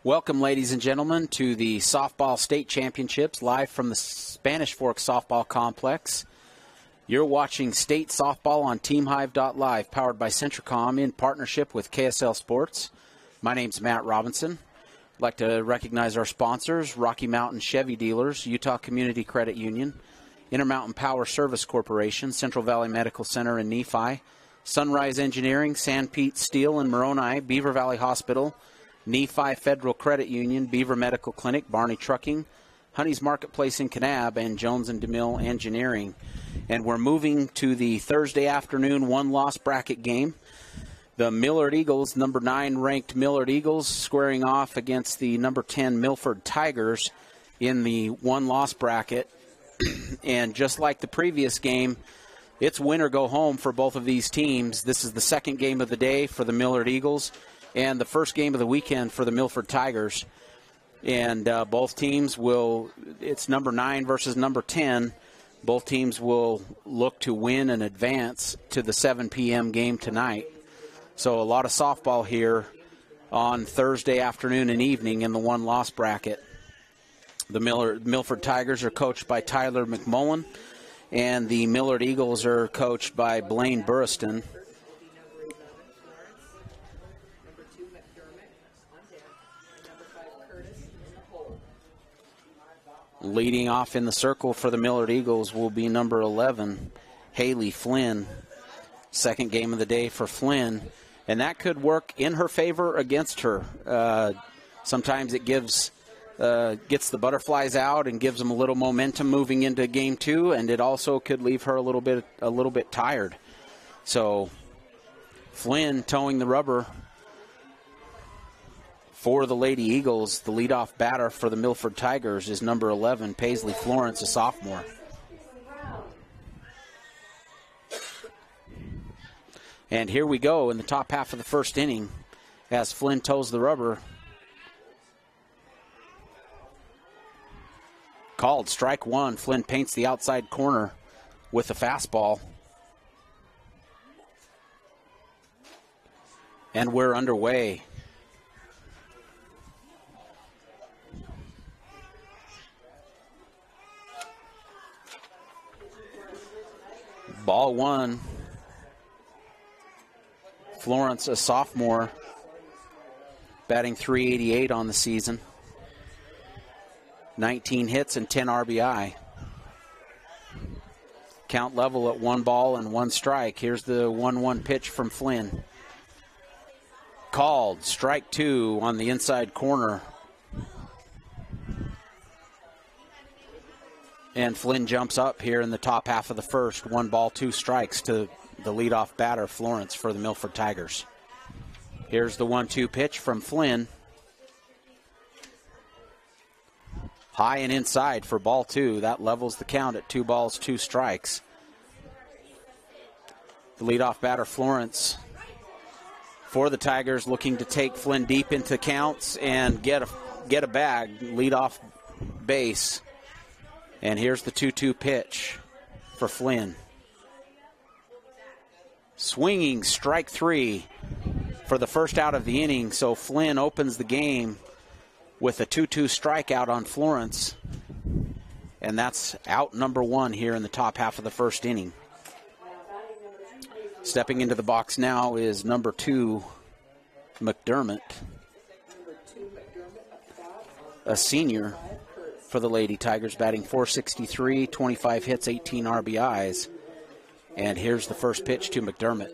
Welcome, ladies and gentlemen, to the Softball State Championships live from the Spanish Fork Softball Complex. You're watching State Softball on TeamHive.live, powered by Centricom in partnership with KSL Sports. My name's Matt Robinson. I'd like to recognize our sponsors: Rocky Mountain Chevy Dealers, Utah Community Credit Union, Intermountain Power Service Corporation, Central Valley Medical Center in Nephi, Sunrise Engineering, Sanpete Steel in Moroni, Beaver Valley Hospital, Nephi Federal Credit Union, Beaver Medical Clinic, Barney Trucking, Honey's Marketplace in Kanab, and Jones and DeMille Engineering. And we're moving to the Thursday afternoon one-loss bracket game. The Millard Eagles, number 9 ranked Millard Eagles, squaring off against the number 10 Milford Tigers in the one-loss bracket. And just like the previous game, it's win or go home for both of these teams. This is the second game of the day for the Millard Eagles and the first game of the weekend for the Milford Tigers. And both teams will, it's number 9 versus number 10. Both teams will look to win and advance to the 7 p.m. game tonight. So a lot of softball here on Thursday afternoon and evening in the one-loss bracket. The Milford Tigers are coached by Tyler McMullen, and the Millard Eagles are coached by Blaine Burriston. Leading off in the circle for the Millard Eagles will be number 11, Haley Flynn. Second game of the day for Flynn, and that could work in her favor, against her. Sometimes it gets the butterflies out and gives them a little momentum moving into game 2, and it also could leave her a little bit tired. So Flynn towing the rubber for the Lady Eagles. The leadoff batter for the Milford Tigers is number 11, Paisley Florence, a sophomore. And here we go in the top half of the first inning as Flynn tows the rubber. Called strike one. Flynn paints the outside corner with a fastball. And we're underway. Ball one. Florence, a sophomore, batting .388 on the season. 19 hits and 10 RBI. Count level at 1 ball and 1 strike. Here's the 1-1 pitch from Flynn. Called, strike 2 on the inside corner. And Flynn jumps up here in the top half of the first. 1 ball, 2 strikes to the leadoff batter, Florence, for the Milford Tigers. Here's the 1-2 pitch from Flynn. High and inside for ball 2. That levels the count at 2 balls, 2 strikes. The leadoff batter, Florence, for the Tigers, looking to take Flynn deep into counts and get a bag, lead off base. And here's the 2-2 pitch for Flynn. Swinging, strike 3 for the first out of the inning. So Flynn opens the game with a 2-2 strikeout on Florence. And that's out number 1 here in the top half of the first inning. Stepping into the box now is number 2, McDermott, a senior for the Lady Tigers, batting .463, 25 hits, 18 RBIs. And here's the first pitch to McDermott.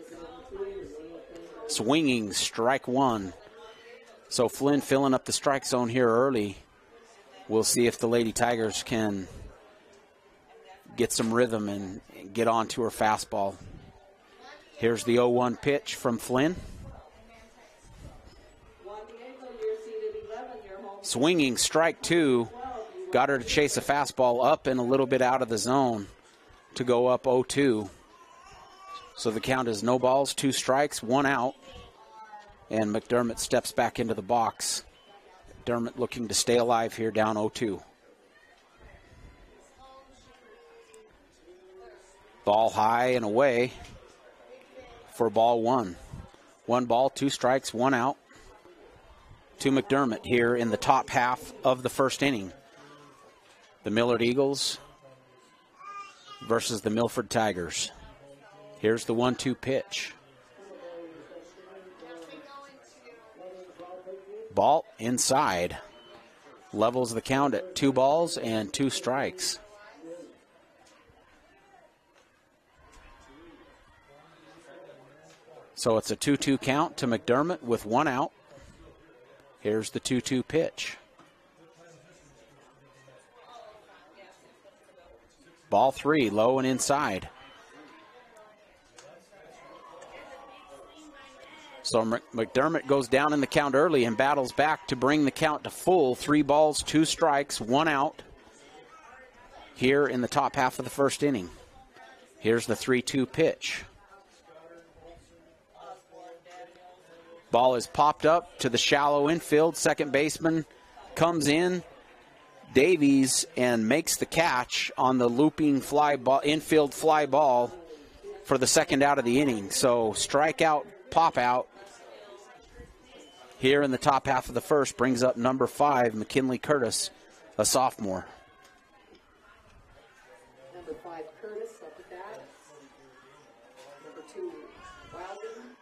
Swinging, strike 1. So Flynn filling up the strike zone here early. We'll see if the Lady Tigers can get some rhythm and get onto her fastball. Here's the 0-1 pitch from Flynn. Swinging, strike 2. Got her to chase a fastball up and a little bit out of the zone to go up 0-2. So the count is no balls, 2 strikes, 1 out. And McDermott steps back into the box. McDermott looking to stay alive here, down 0-2. Ball high and away for ball 1. 1 ball, 2 strikes, 1 out. to McDermott here in the top half of the first inning. The Millard Eagles versus the Milford Tigers. Here's the 1-2 pitch. Ball inside. Levels the count at 2 balls and 2 strikes. So it's a 2-2 count to McDermott with 1 out. Here's the 2-2 pitch. Ball 3, low and inside. So McDermott goes down in the count early and battles back to bring the count to full. 3 balls, 2 strikes, 1 out here in the top half of the first inning. Here's the 3-2 pitch. Ball is popped up to the shallow infield. Second baseman comes in, Davies, and makes the catch on the looping fly ball, infield fly ball for the second out of the inning. So strikeout, pop out here in the top half of the first brings up number 5, McKinley Curtis, a sophomore. Number 5, Curtis, up at that. Number 2, Wilden.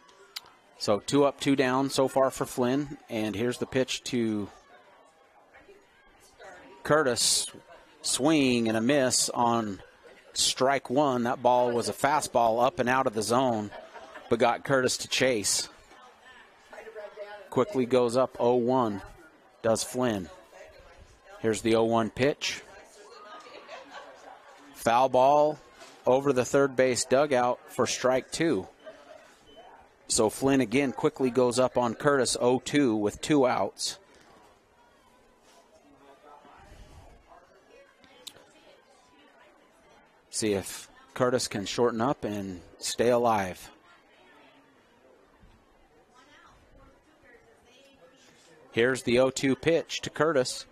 So 2 up, 2 down so far for Flynn. And here's the pitch to Curtis. Swing and a miss on strike 1. That ball was a fastball up and out of the zone, but got Curtis to chase. Quickly goes up 0-1, does Flynn. Here's the 0-1 pitch. Foul ball over the third base dugout for strike 2. So Flynn again quickly goes up on Curtis 0-2 with 2 outs. See if Curtis can shorten up and stay alive. Here's the 0-2 pitch to Curtis.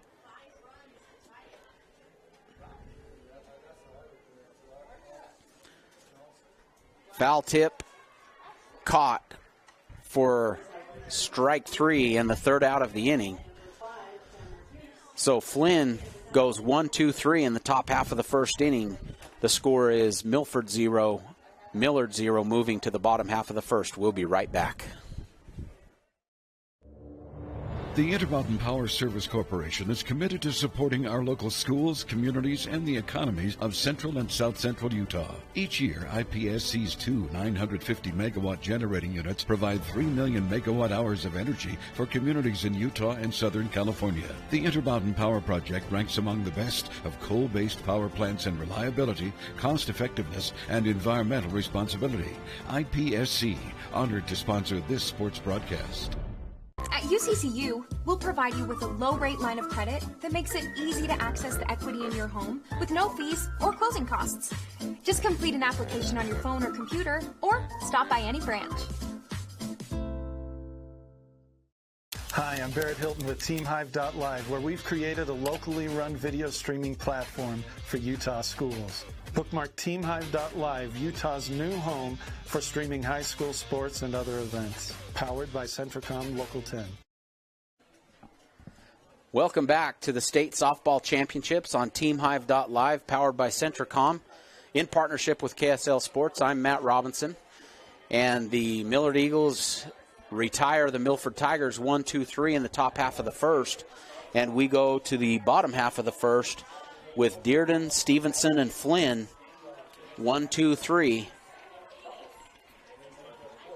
Foul tip caught for strike 3 and the third out of the inning. So Flynn goes 1-2-3 in the top half of the first inning. The score is Milford 0, Millard 0, moving to the bottom half of the first. We'll be right back. The Intermountain Power Service Corporation is committed to supporting our local schools, communities, and the economies of central and south central Utah. Each year, IPSC's 2 950-megawatt generating units provide 3 million megawatt hours of energy for communities in Utah and Southern California. The Intermountain Power Project ranks among the best of coal-based power plants in reliability, cost-effectiveness, and environmental responsibility. IPSC, honored to sponsor this sports broadcast. At UCCU, we'll provide you with a low-rate line of credit that makes it easy to access the equity in your home with no fees or closing costs. Just complete an application on your phone or computer, or stop by any branch. Hi, I'm Barrett Hilton with TeamHive.live, where we've created a locally run video streaming platform for Utah schools. Bookmark TeamHive.live, Utah's new home for streaming high school sports and other events. Powered by Centricom Local 10. Welcome back to the State Softball Championships on TeamHive.live, powered by Centricom, in partnership with KSL Sports. I'm Matt Robinson, and the Millard Eagles retire the Milford Tigers 1-2-3 in the top half of the first, and we go to the bottom half of the first with Dearden, Stevenson, and Flynn 1-2-3.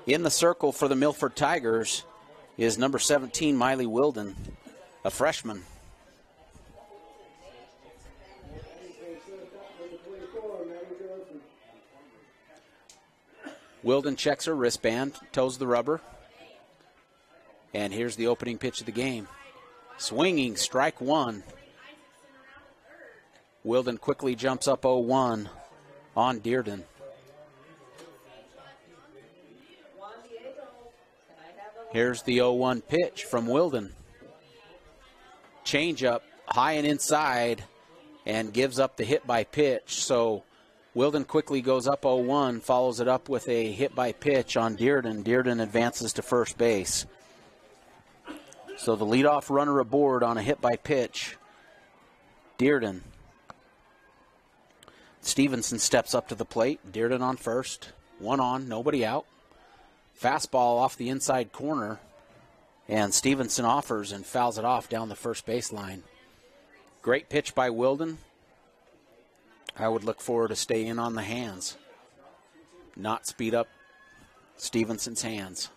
In the circle for the Milford Tigers is number 17, Miley Wilden, a freshman. Wilden checks her wristband, toes the rubber. And here's the opening pitch of the game. Swinging, strike 1. Wilden quickly jumps up 0-1 on Dearden. Here's the 0-1 pitch from Wilden. Changeup high and inside and gives up the hit by pitch. So Wilden quickly goes up 0-1, follows it up with a hit by pitch on Dearden. Dearden advances to first base. So the leadoff runner aboard on a hit by pitch. Dearden. Stevenson steps up to the plate. Dearden on first. One on, nobody out. Fastball off the inside corner. And Stevenson offers and fouls it off down the first baseline. Great pitch by Wilden. I would look forward to stay in on the hands. Not speed up Stevenson's hands.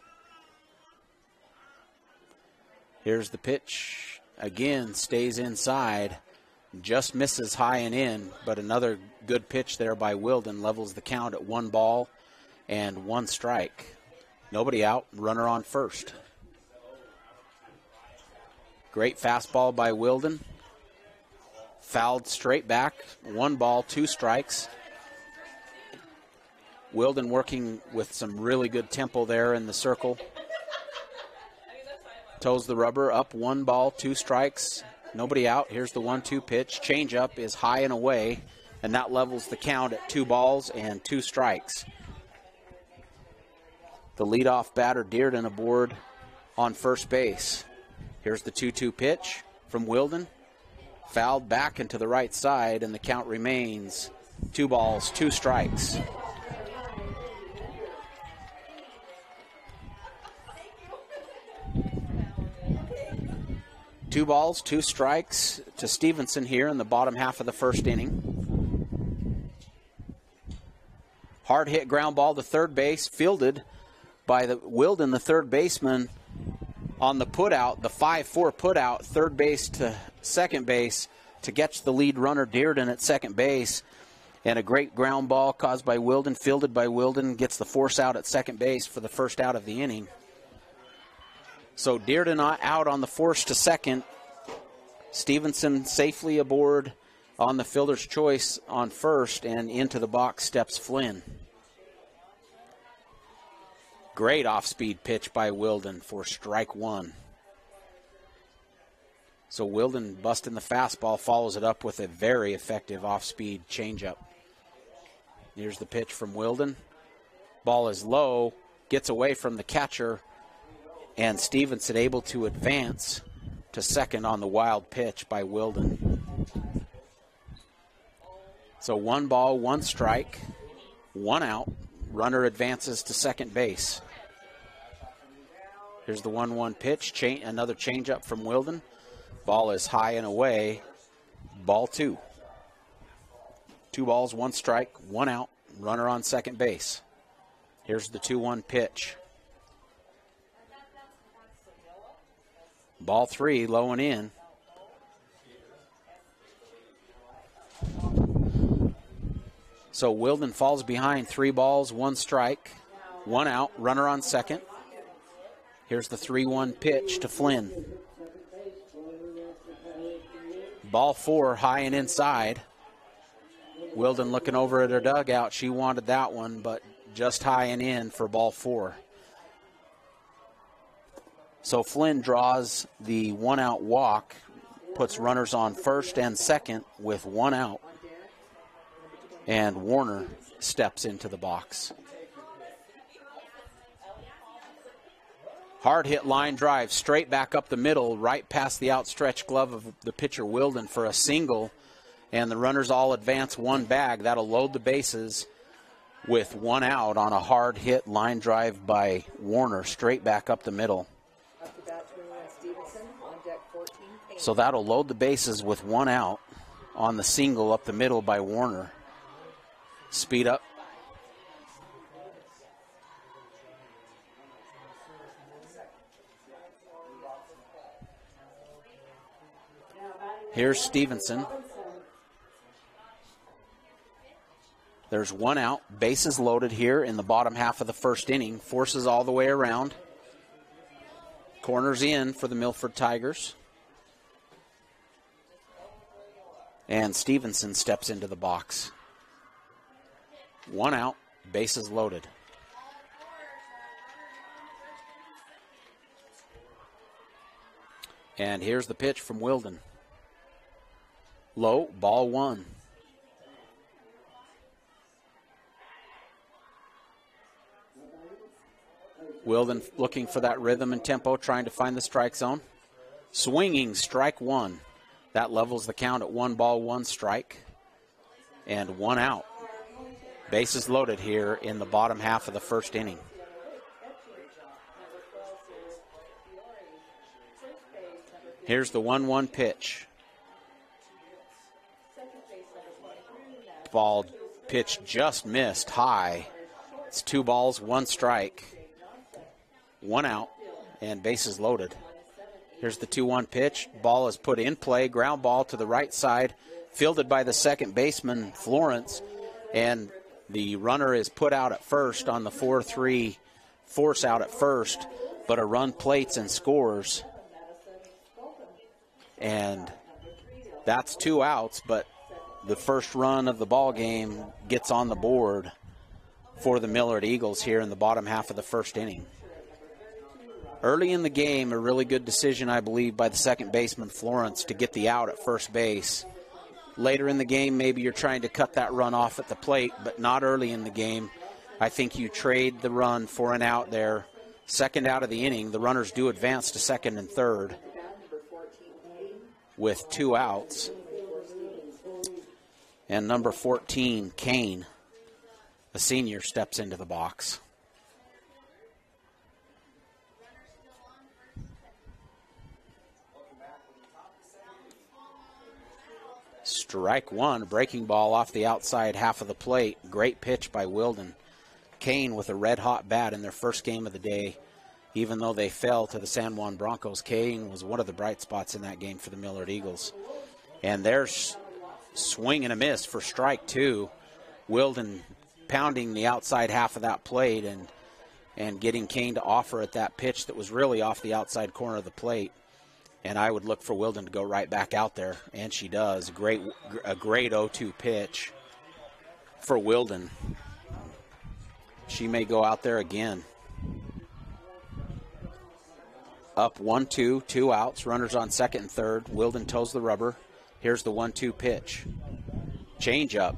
Here's the pitch. Again, stays inside. Just misses high and in, but another good pitch there by Wilden levels the count at 1 ball and 1 strike. Nobody out, runner on first. Great fastball by Wilden. Fouled straight back, 1 ball, 2 strikes. Wilden working with some really good tempo there in the circle. Toes the rubber, up 1 ball, 2 strikes. Nobody out. Here's the 1-2 pitch. Changeup is high and away, and that levels the count at 2 balls and 2 strikes. The leadoff batter, Dearden, aboard on first base. Here's the 2-2 pitch from Wilden. Fouled back into the right side, and the count remains 2 balls, 2 strikes. Two balls, 2 strikes to Stevenson here in the bottom half of the first inning. Hard hit ground ball to third base, fielded by Wilden, the third baseman, on the putout, the 5-4 putout, third base to second base to catch the lead runner Dearden at second base. And a great ground ball caused by Wilden, fielded by Wilden, gets the force out at second base for the first out of the inning. So Dearden out on the force to second. Stevenson safely aboard on the fielder's choice on first, and into the box steps Flynn. Great off-speed pitch by Wilden for strike 1. So Wilden busting the fastball, follows it up with a very effective off-speed changeup. Here's the pitch from Wilden. Ball is low, gets away from the catcher, and Stevenson able to advance to second on the wild pitch by Wilden. So 1 ball, 1 strike, 1 out. Runner advances to second base. Here's the 1-1 pitch. Another changeup from Wilden. Ball is high and away. Ball 2. 2 balls, 1 strike, 1 out. Runner on second base. Here's the 2-1 pitch. Ball 3, low and in. So Wilden falls behind, 3 balls, 1 strike, 1 out, runner on second. Here's the 3-1 pitch to Flynn. Ball 4, high and inside. Wilden looking over at her dugout. She wanted that one, but just high and in for ball 4. So Flynn draws the 1-out walk, puts runners on first and second with 1 out. And Warner steps into the box. Hard hit line drive straight back up the middle, right past the outstretched glove of the pitcher Wilden for a single. And the runners all advance 1 bag. That'll load the bases with 1 out on a hard hit line drive by Warner straight back up the middle. So that'll load the bases with 1 out on the single up the middle by Warner. Speed up. Here's Stevenson. There's 1 out. Bases loaded here in the bottom half of the first inning. Forces all the way around. Corners in for the Milford Tigers. And Stevenson steps into the box. 1 out, bases loaded. And here's the pitch from Wilden. Low, ball 1. Wilden looking for that rhythm and tempo, trying to find the strike zone. Swinging, strike one. That levels the count at 1 ball, 1 strike, and 1 out. Bases loaded here in the bottom half of the first inning. Here's the 1-1 pitch. Ball pitch just missed high. It's 2 balls, 1 strike, 1 out, and bases loaded. Here's the 2-1 pitch. Ball is put in play. Ground ball to the right side, fielded by the second baseman, Florence, and the runner is put out at first on the 4-3 force out at first, but a run plates and scores. And that's 2 outs, but the first run of the ball game gets on the board for the Millard Eagles here in the bottom half of the first inning. Early in the game, a really good decision, I believe, by the second baseman, Florence, to get the out at first base. Later in the game, maybe you're trying to cut that run off at the plate, but not early in the game. I think you trade the run for an out there. Second out of the inning, the runners do advance to second and third with 2 outs. And number 14, Kane, a senior, steps into the box. Strike one, breaking ball off the outside half of the plate. Great pitch by Wilden. Kane with a red-hot bat in their first game of the day. Even though they fell to the San Juan Broncos, Kane was one of the bright spots in that game for the Millard Eagles. And there's swing and a miss for strike two. Wilden pounding the outside half of that plate and getting Kane to offer at that pitch that was really off the outside corner of the plate. And I would look for Wilden to go right back out there, and she does. A great 0-2 pitch for Wilden. She may go out there again. Up 1-2, 2 outs, runners on second and third. Wilden toes the rubber. Here's the 1-2 pitch. Change up.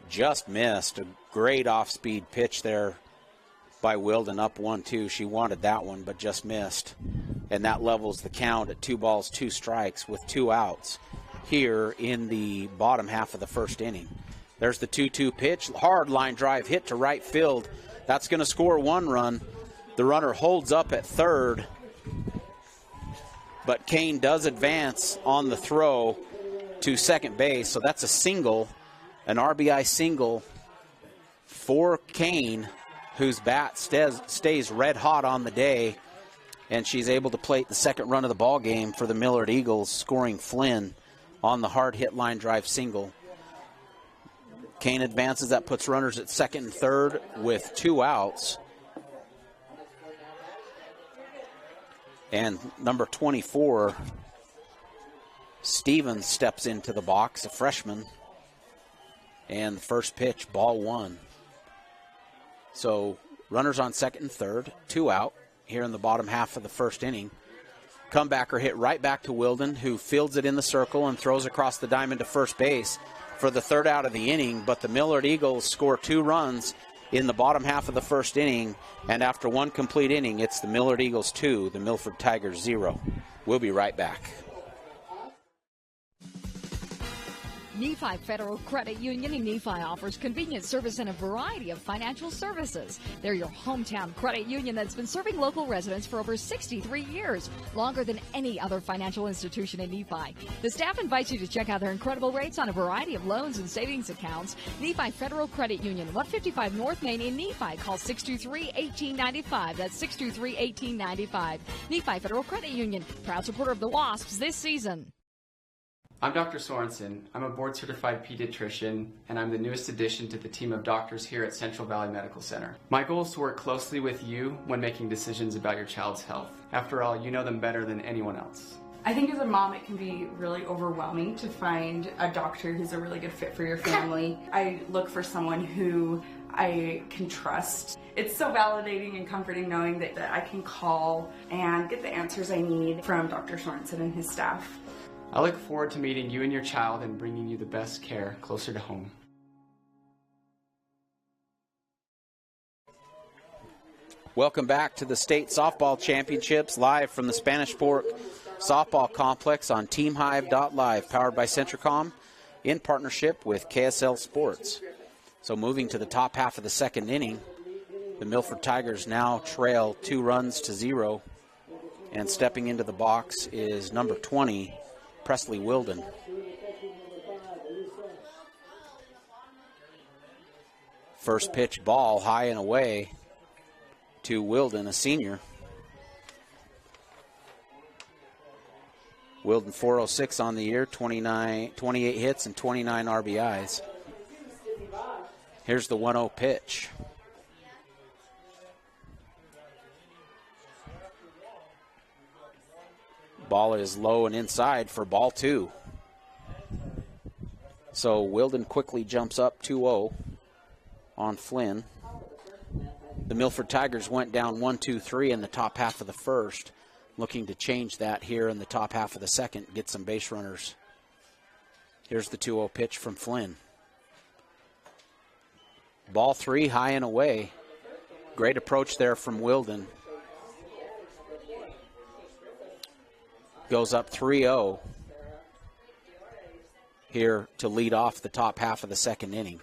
Just missed. A great off-speed pitch there by Wilden, up 1-2. She wanted that one, but just missed. And that levels the count at 2 balls, 2 strikes with 2 outs here in the bottom half of the first inning. There's the 2-2 pitch. Hard line drive hit to right field. That's going to score 1 run. The runner holds up at third, but Kane does advance on the throw to second base. So that's a single, an RBI single for Kane, whose bat stays red hot on the day. And she's able to plate the second run of the ball game for the Millard Eagles, scoring Flynn on the hard hit line drive single. Kane advances. That puts runners at second and third with 2 outs. And number 24, Stevens, steps into the box, a freshman. And the first pitch, ball 1. So runners on second and third, 2 out here in the bottom half of the first inning. Comebacker hit right back to Wilden, who fields it in the circle and throws across the diamond to first base for the third out of the inning. But the Millard Eagles score 2 runs in the bottom half of the first inning, and after 1 complete inning, it's the Millard Eagles 2, the Milford Tigers 0. We'll be right back. Nephi Federal Credit Union in Nephi offers convenient service and a variety of financial services. They're your hometown credit union that's been serving local residents for over 63 years, longer than any other financial institution in Nephi. The staff invites you to check out their incredible rates on a variety of loans and savings accounts. Nephi Federal Credit Union, 155 North Main in Nephi. Call 623-1895. That's 623-1895. Nephi Federal Credit Union, proud supporter of the Wasps this season. I'm Dr. Sorensen. I'm a board-certified pediatrician, and I'm the newest addition to the team of doctors here at Central Valley Medical Center. My goal is to work closely with you when making decisions about your child's health. After all, you know them better than anyone else. I think as a mom, it can be really overwhelming to find a doctor who's a really good fit for your family. I look for someone who I can trust. It's so validating and comforting knowing that I can call and get the answers I need from Dr. Sorensen and his staff. I look forward to meeting you and your child and bringing you the best care closer to home. Welcome back to the State Softball Championships, live from the Spanish Fork Softball Complex on TeamHive.live, powered by Centricom, in partnership with KSL Sports. So moving to the top half of the second inning, the Milford Tigers now trail 2-0, and stepping into the box is number 20, Presley Wilden. First pitch ball high and away to Wilden, a senior. Wilden 406 on the year, 28 hits and 29 RBIs. Here's the 1-0 pitch. Ball is low and inside for ball 2. So Wilden quickly jumps up 2-0 on Flynn. The Milford Tigers went down 1-2-3 in the top half of the first, looking to change that here in the top half of the second, get some base runners. Here's the 2-0 pitch from Flynn. Ball 3, high and away. Great approach there from Wilden. Goes up 3-0 here to lead off the top half of the second inning.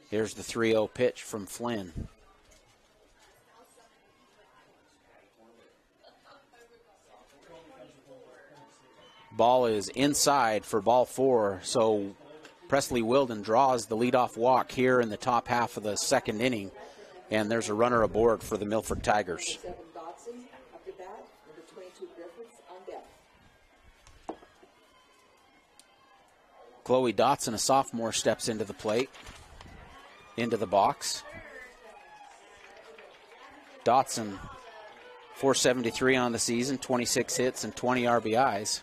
Here's the 3-0 pitch from Flynn. Ball is inside for ball 4, so Presley Wilden draws the leadoff walk here in the top half of the second inning, and there's a runner aboard for the Milford Tigers. Chloe Dotson, a sophomore, steps into the plate, into the box. Dotson, 473 on the season, 26 hits and 20 RBIs.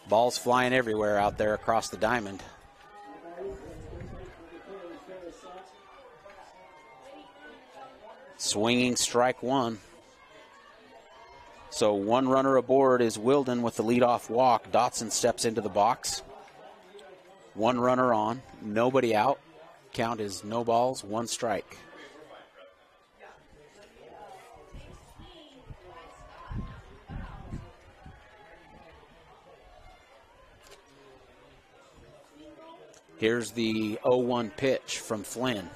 Ball's flying everywhere out there across the diamond. Swinging strike 1. So one runner aboard is Wilden with the leadoff walk. Dotson steps into the box. One runner on, nobody out. Count is no balls, 1 strike. Here's the 0-1 pitch from Flynn.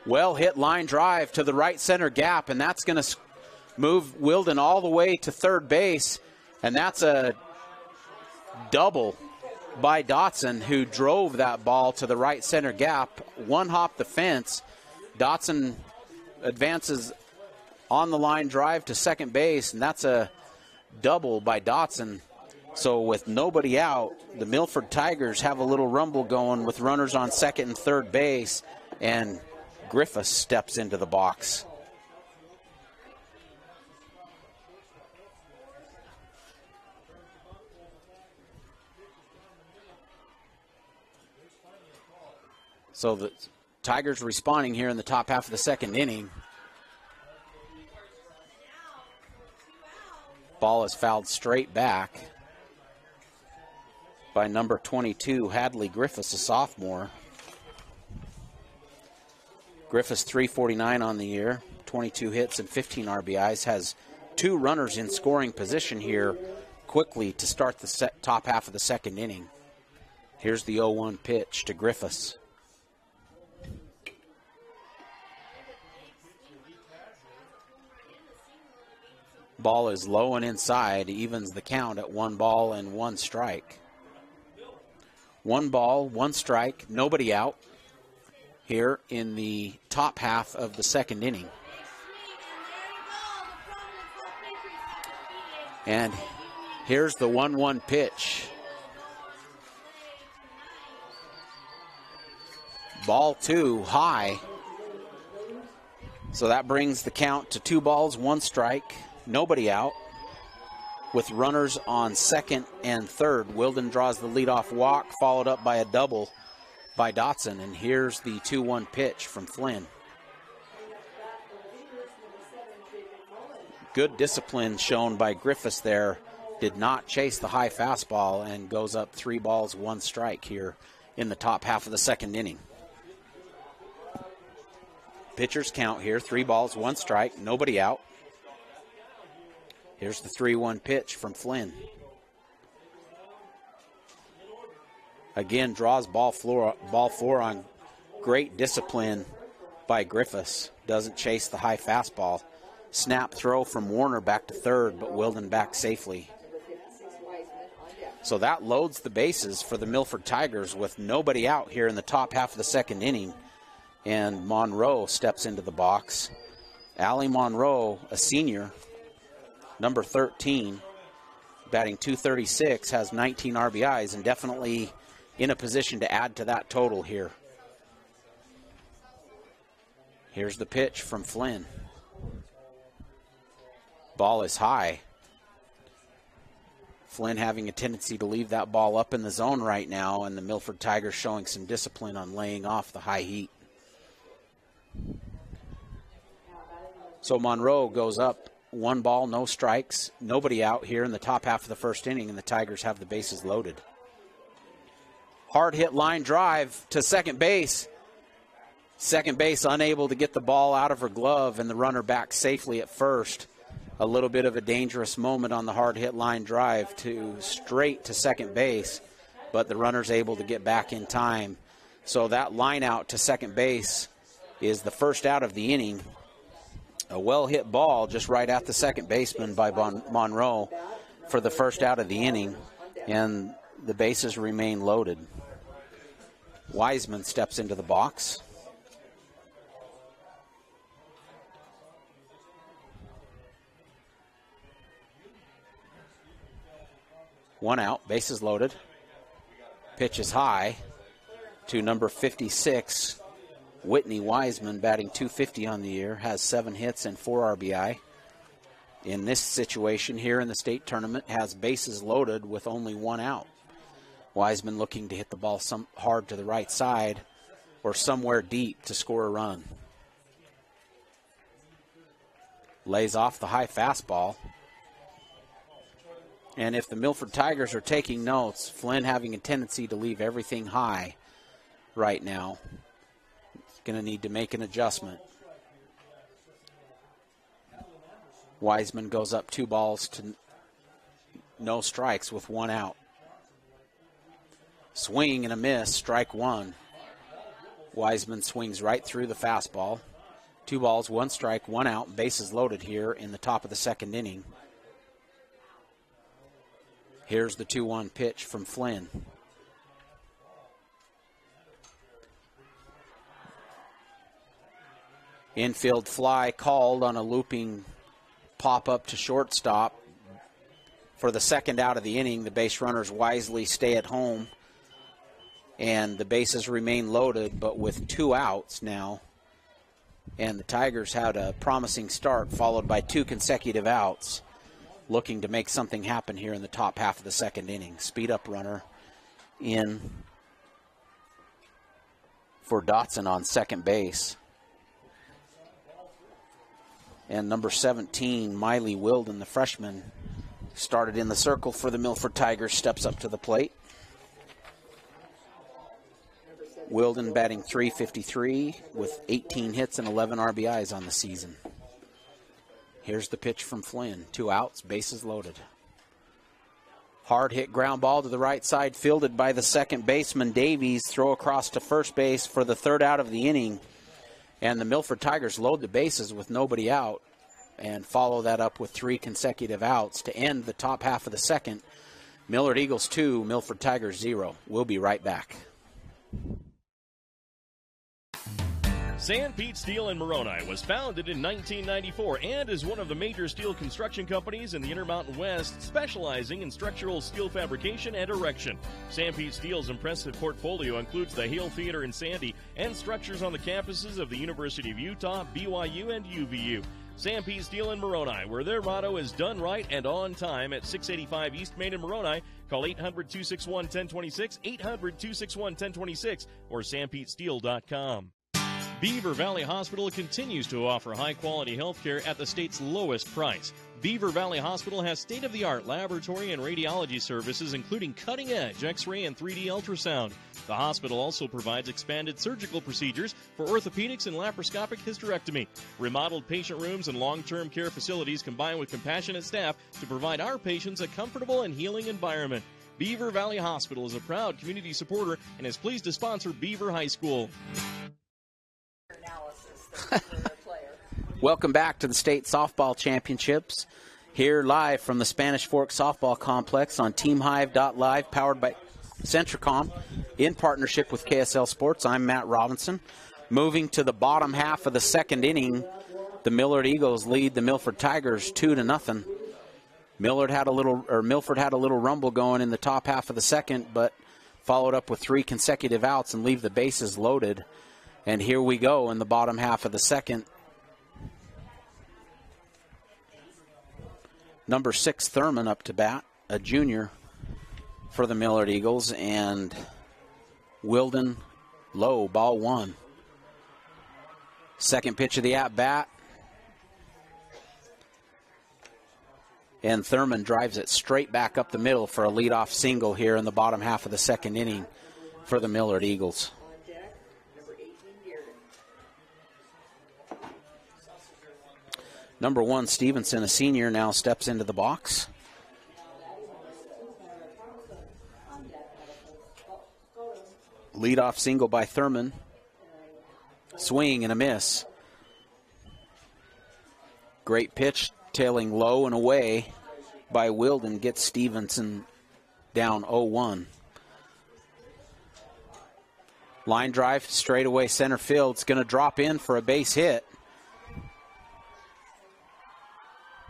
Well hit line drive to the right center gap, and that's going to move Wilden all the way to third base, and that's a double by Dotson, who drove that ball to the right center gap. One hop the fence. Dotson advances on the line drive to second base, and that's a double by Dotson. So with nobody out, the Milford Tigers have a little rumble going with runners on second and third base, and Griffiths steps into the box. So the Tigers responding here in the top half of the second inning. Ball is fouled straight back by number 22, Hadley Griffiths, a sophomore. Griffiths 349 on the year, 22 hits and 15 RBIs, has 2 runners in scoring position here quickly to start the top half of the second inning. Here's the 0-1 pitch to Griffiths. Ball is low and inside, evens the count at 1 ball and 1 strike. 1 ball, 1 strike, nobody out here in the top half of the second inning. And here's the 1-1 pitch. Ball 2, high. So that brings the count to 2 balls, 1 strike, nobody out. With runners on second and third, Wilden draws the leadoff walk, followed up by a double by Dotson. And here's the 2-1 pitch from Flynn. Good discipline shown by Griffiths there. Did not chase the high fastball and goes up 3 balls, 1 strike here in the top half of the second inning. Pitchers count here, 3 balls, 1 strike, nobody out. Here's the 3-1 pitch from Flynn. Again, draws ball four on great discipline by Griffiths. Doesn't chase the high fastball. Snap throw from Warner back to third, but Wilden back safely. So that loads the bases for the Milford Tigers with nobody out here in the top half of the second inning. And Monroe steps into the box. Allie Monroe, a senior, number 13, batting .236, has 19 RBIs and definitely in a position to add to that total here. Here's the pitch from Flynn. Ball is high. Flynn having a tendency to leave that ball up in the zone right now, and the Milford Tigers showing some discipline on laying off the high heat. So Monroe goes up, 1 ball, no strikes, nobody out here in the top half of the first inning, and the Tigers have the bases loaded. Hard hit line drive to second base. Second base unable to get the ball out of her glove, and the runner back safely at first. A little bit of a dangerous moment on the hard hit line drive to straight to second base, but the runner's able to get back in time. So that line out to second base is the first out of the inning. A well-hit ball just right at the second baseman by Monroe for the first out of the inning, and the bases remain loaded. Wiseman steps into the box. One out, bases loaded. Pitch is high to number 56, Whitney Wiseman, batting .250 on the year, has 7 hits and 4 RBI. In this situation here in the state tournament, has bases loaded with only 1 out. Wiseman looking to hit the ball hard to the right side or somewhere deep to score a run. Lays off the high fastball. And if the Milford Tigers are taking notes, Flynn having a tendency to leave everything high right now. Going to need to make an adjustment. Wiseman goes up 2 balls to no strikes with 1 out. Swing and a miss, strike 1. Wiseman swings right through the fastball. 2 balls, 1 strike, 1 out, bases loaded here in the top of the second inning. Here's the 2-1 pitch from Flynn. Infield fly called on a looping pop-up to shortstop. For the second out of the inning, the base runners wisely stay at home, and the bases remain loaded, but with 2 outs now. And the Tigers had a promising start, followed by 2 consecutive outs, looking to make something happen here in the top half of the second inning. Speed-up runner in for Dotson on second base. And number 17, Miley Wilden, the freshman, started in the circle for the Milford Tigers, steps up to the plate. Wilden batting .353 with 18 hits and 11 RBIs on the season. Here's the pitch from Flynn. 2 outs, bases loaded. Hard hit ground ball to the right side, fielded by the second baseman Davies. Throw across to first base for the third out of the inning. And the Milford Tigers load the bases with nobody out and follow that up with 3 consecutive outs to end the top half of the second. Millard Eagles 2, Milford Tigers 0. We'll be right back. San Pete Steel in Moroni was founded in 1994 and is one of the major steel construction companies in the Intermountain West, specializing in structural steel fabrication and erection. San Pete Steel's impressive portfolio includes the Hale Theater in Sandy and structures on the campuses of the University of Utah, BYU, and UVU. San Pete Steel in Moroni, where their motto is done right and on time, at 685 East Main in Moroni. Call 800-261-1026, 800-261-1026, or sanpetesteel.com. Beaver Valley Hospital continues to offer high-quality health care at the state's lowest price. Beaver Valley Hospital has state-of-the-art laboratory and radiology services, including cutting-edge X-ray and 3D ultrasound. The hospital also provides expanded surgical procedures for orthopedics and laparoscopic hysterectomy. Remodeled patient rooms and long-term care facilities combine with compassionate staff to provide our patients a comfortable and healing environment. Beaver Valley Hospital is a proud community supporter and is pleased to sponsor Beaver High School. Welcome back to the state softball championships, here live from the Spanish Fork Softball Complex on TeamHive.live, powered by Centricom, in partnership with KSL Sports. I'm Matt Robinson. Moving to the bottom half of the second inning, the Millard Eagles lead the Milford Tigers 2-0. Milford had a little rumble going in the top half of the second, but followed up with 3 consecutive outs and leave the bases loaded. And here we go in the bottom half of the second. Number 6, Thurman, up to bat, a junior for the Millard Eagles, and Wilden low, ball 1. Second pitch of the at-bat. And Thurman drives it straight back up the middle for a leadoff single here in the bottom half of the second inning for the Millard Eagles. Number 1, Stevenson, a senior, now steps into the box. Leadoff single by Thurman. Swing and a miss. Great pitch, tailing low and away by Wilden, gets Stevenson down 0-1. Line drive, straightaway center field. It's going to drop in for a base hit.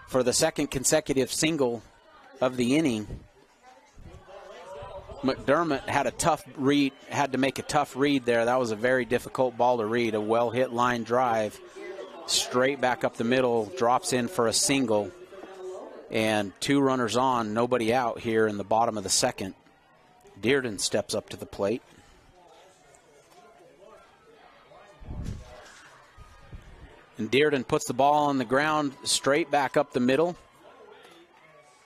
For the second consecutive single of the inning, McDermott had to make a tough read there. That was a very difficult ball to read. A well-hit line drive, straight back up the middle, drops in for a single, and 2 runners on, nobody out here in the bottom of the second. Dearden steps up to the plate. And Dearden puts the ball on the ground straight back up the middle.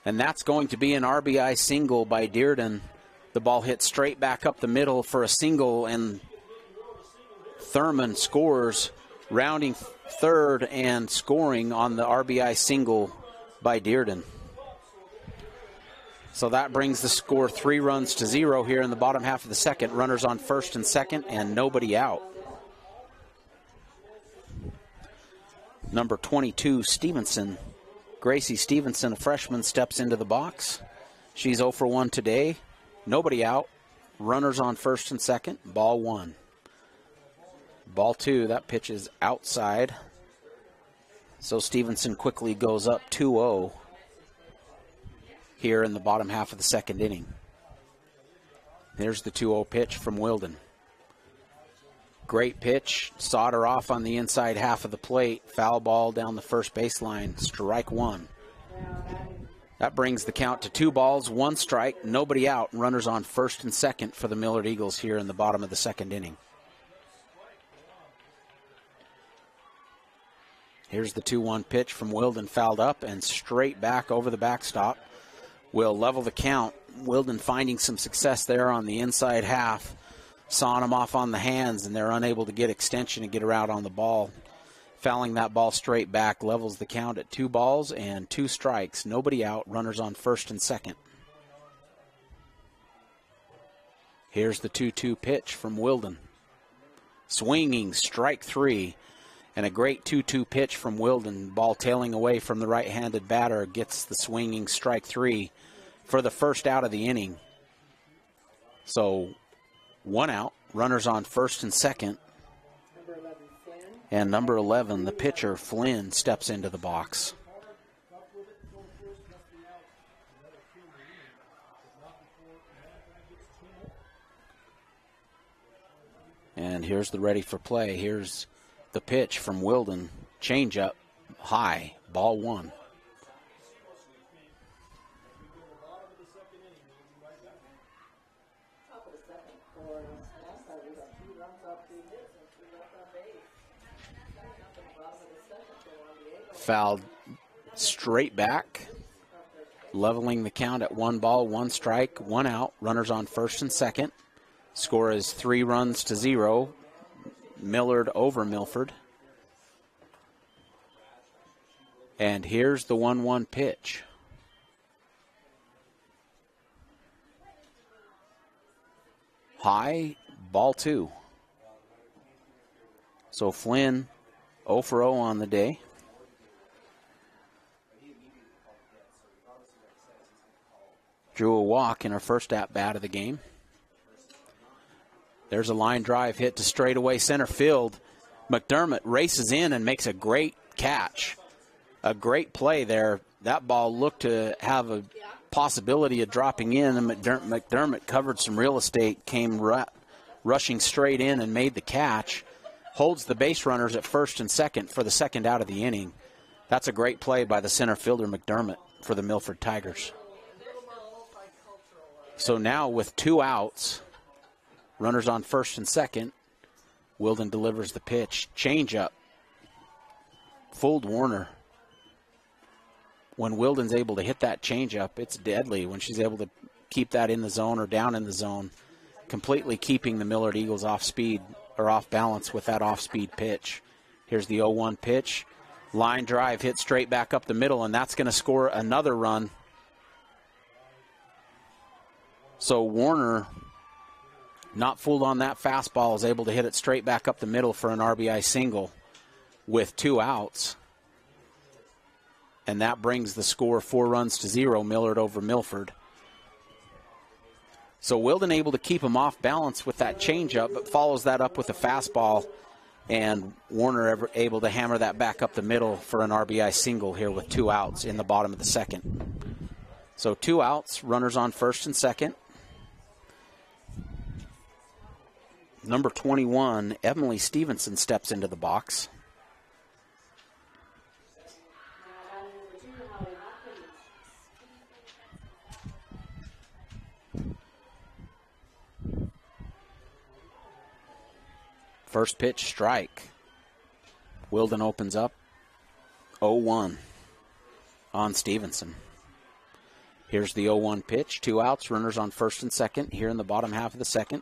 And that's going to be an RBI single by Dearden. The ball hit straight back up the middle for a single, and Thurman scores, rounding third and scoring on the RBI single by Dearden. So that brings the score 3-0 here in the bottom half of the second. Runners on first and second and nobody out. Number 22, Stevenson. Gracie Stevenson, a freshman, steps into the box. She's 0 for 1 today. Nobody out. Runners on first and second. Ball 1. Ball 2, that pitch is outside. So Stevenson quickly goes up 2-0 here in the bottom half of the second inning. There's the 2-0 pitch from Wilden. Great pitch, sawed her off on the inside half of the plate. Foul ball down the first baseline, strike 1. That brings the count to 2 balls, 1 strike, nobody out. Runners on first and second for the Millard Eagles here in the bottom of the second inning. Here's the 2-1 pitch from Wilden, fouled up and straight back over the backstop. Will level the count. Wilden finding some success there on the inside half. Sawing them off on the hands, and they're unable to get extension and get her out on the ball. Fouling that ball straight back levels the count at 2 balls and 2 strikes. Nobody out. Runners on first and second. Here's the 2-2 pitch from Wilden. Swinging, strike 3. And a great 2-2 pitch from Wilden. Ball tailing away from the right-handed batter gets the swinging strike 3 for the first out of the inning. So 1 out, runners on first and second. And number 11, the pitcher, Flynn, steps into the box. And here's the ready for play. Here's the pitch from Wilden. Change up, high, ball 1. fouled straight back, leveling the count at 1 ball, 1 strike, 1 out. Runners on first and second. Score is 3-0. Millard over Milford. And here's the 1-1 pitch. High, ball 2. So Flynn 0 for 0 on the day. Drew a walk in her first at-bat of the game. There's a line drive hit to straightaway center field. McDermott races in and makes a great catch. A great play there. That ball looked to have a possibility of dropping in, and McDermott covered some real estate, came rushing straight in and made the catch. Holds the base runners at first and second for the second out of the inning. That's a great play by the center fielder McDermott for the Milford Tigers. So now with 2 outs, runners on first and second, Wilden delivers the pitch. Changeup. Fooled Warner. When Wilden's able to hit that changeup, it's deadly when she's able to keep that in the zone or down in the zone, completely keeping the Millard Eagles off speed or off balance with that off-speed pitch. Here's the 0-1 pitch. Line drive hit straight back up the middle, and that's going to score another run. So Warner, not fooled on that fastball, is able to hit it straight back up the middle for an RBI single with 2 outs. And that brings the score 4-0, Millard over Milford. So Wilden able to keep him off balance with that changeup, but follows that up with a fastball, and Warner able to hammer that back up the middle for an RBI single here with 2 outs in the bottom of the second. So 2 outs, runners on first and second. Number 21, Emily Stevenson, steps into the box. First pitch, strike. Wilden opens up 0-1 on Stevenson. Here's the 0-1 pitch. 2 outs, runners on first and second here in the bottom half of the second.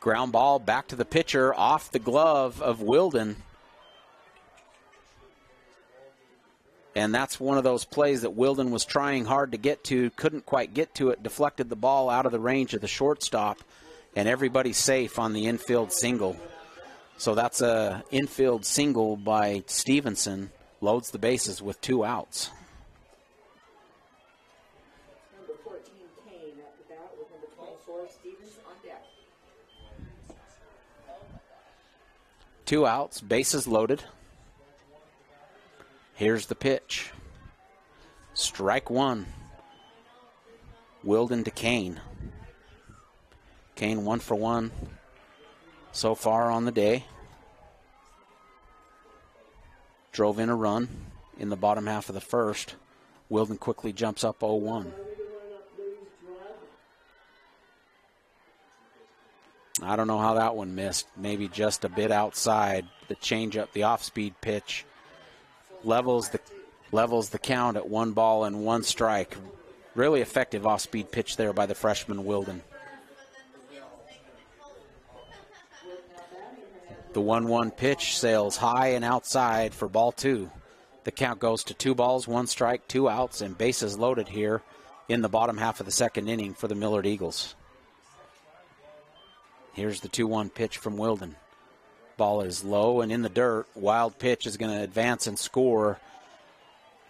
Ground ball back to the pitcher, off the glove of Wilden. And that's one of those plays that Wilden was trying hard to get to, couldn't quite get to it, deflected the ball out of the range of the shortstop, and everybody's safe on the infield single. So that's a infield single by Stevenson, loads the bases with 2 outs. Number 14, Kane, at the bat with number 24, Stevens on deck. 2 outs, bases loaded. Here's the pitch. Strike 1. Wilden to Kane. Kane 1 for 1 so far on the day. Drove in a run in the bottom half of the first. Wilden quickly jumps up 0-1. I don't know how that one missed. Maybe just a bit outside. The changeup, the off-speed pitch, levels the count at 1 ball and 1 strike. Really effective off-speed pitch there by the freshman Wilden. The 1-1 pitch sails high and outside for ball 2. The count goes to 2 balls, 1 strike, 2 outs, and bases loaded here in the bottom half of the second inning for the Millard Eagles. Here's the 2-1 pitch from Wilden. Ball is low and in the dirt. Wild pitch is going to advance and score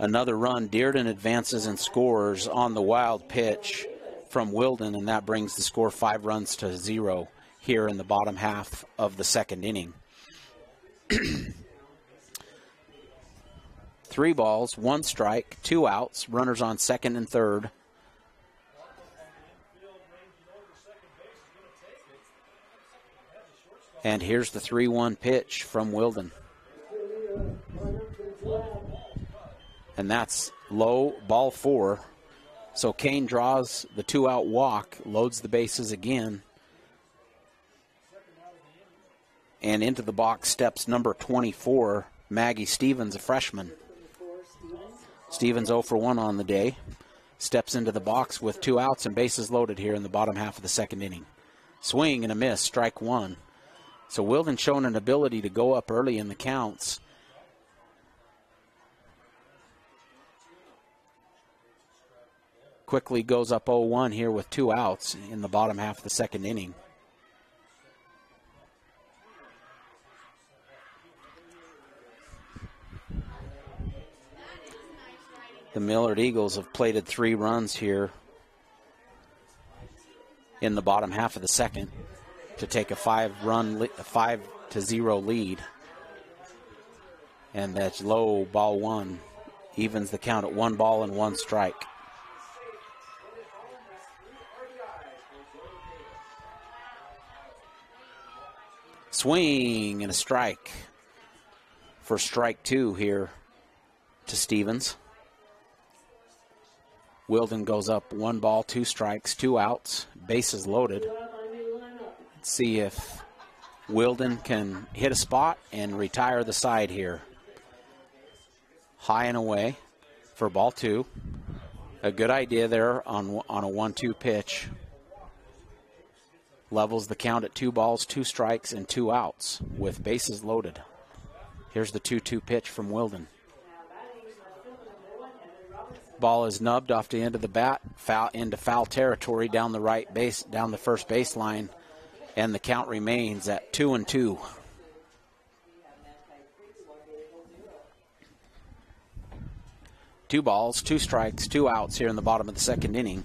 another run. Dearden advances and scores on the wild pitch from Wilden, and that brings the score 5-0 here in the bottom half of the second inning. 3 balls, 1 strike, 2 outs, runners on second and third. And here's the 3-1 pitch from Wilden. And that's low, ball 4. So Kane draws the 2-out walk, loads the bases again. And into the box steps number 24, Maggie Stevens, a freshman. Stevens 0 for 1 on the day. Steps into the box with 2 outs and bases loaded here in the bottom half of the second inning. Swing and a miss, strike 1. So Wilden showing an ability to go up early in the counts. Quickly goes up 0-1 here with 2 outs in the bottom half of the second inning. The Millard Eagles have plated 3 runs here in the bottom half of the second to take a 5-0 lead. And that's low, ball 1. Evens the count at 1 ball and 1 strike. Swing and a strike for strike 2 here to Stevens. Wilden goes up 1 ball, 2 strikes, 2 outs, bases loaded. Let's see if Wilden can hit a spot and retire the side here. High and away for ball 2. A good idea there on a 1-2 pitch. Levels the count at 2 balls, 2 strikes, and 2 outs with bases loaded. Here's the 2-2 pitch from Wilden. Ball is nubbed off the end of the bat, into foul territory down the right base, down the first baseline, and the count remains at 2-2. Two balls, 2 strikes, 2 outs here in the bottom of the second inning.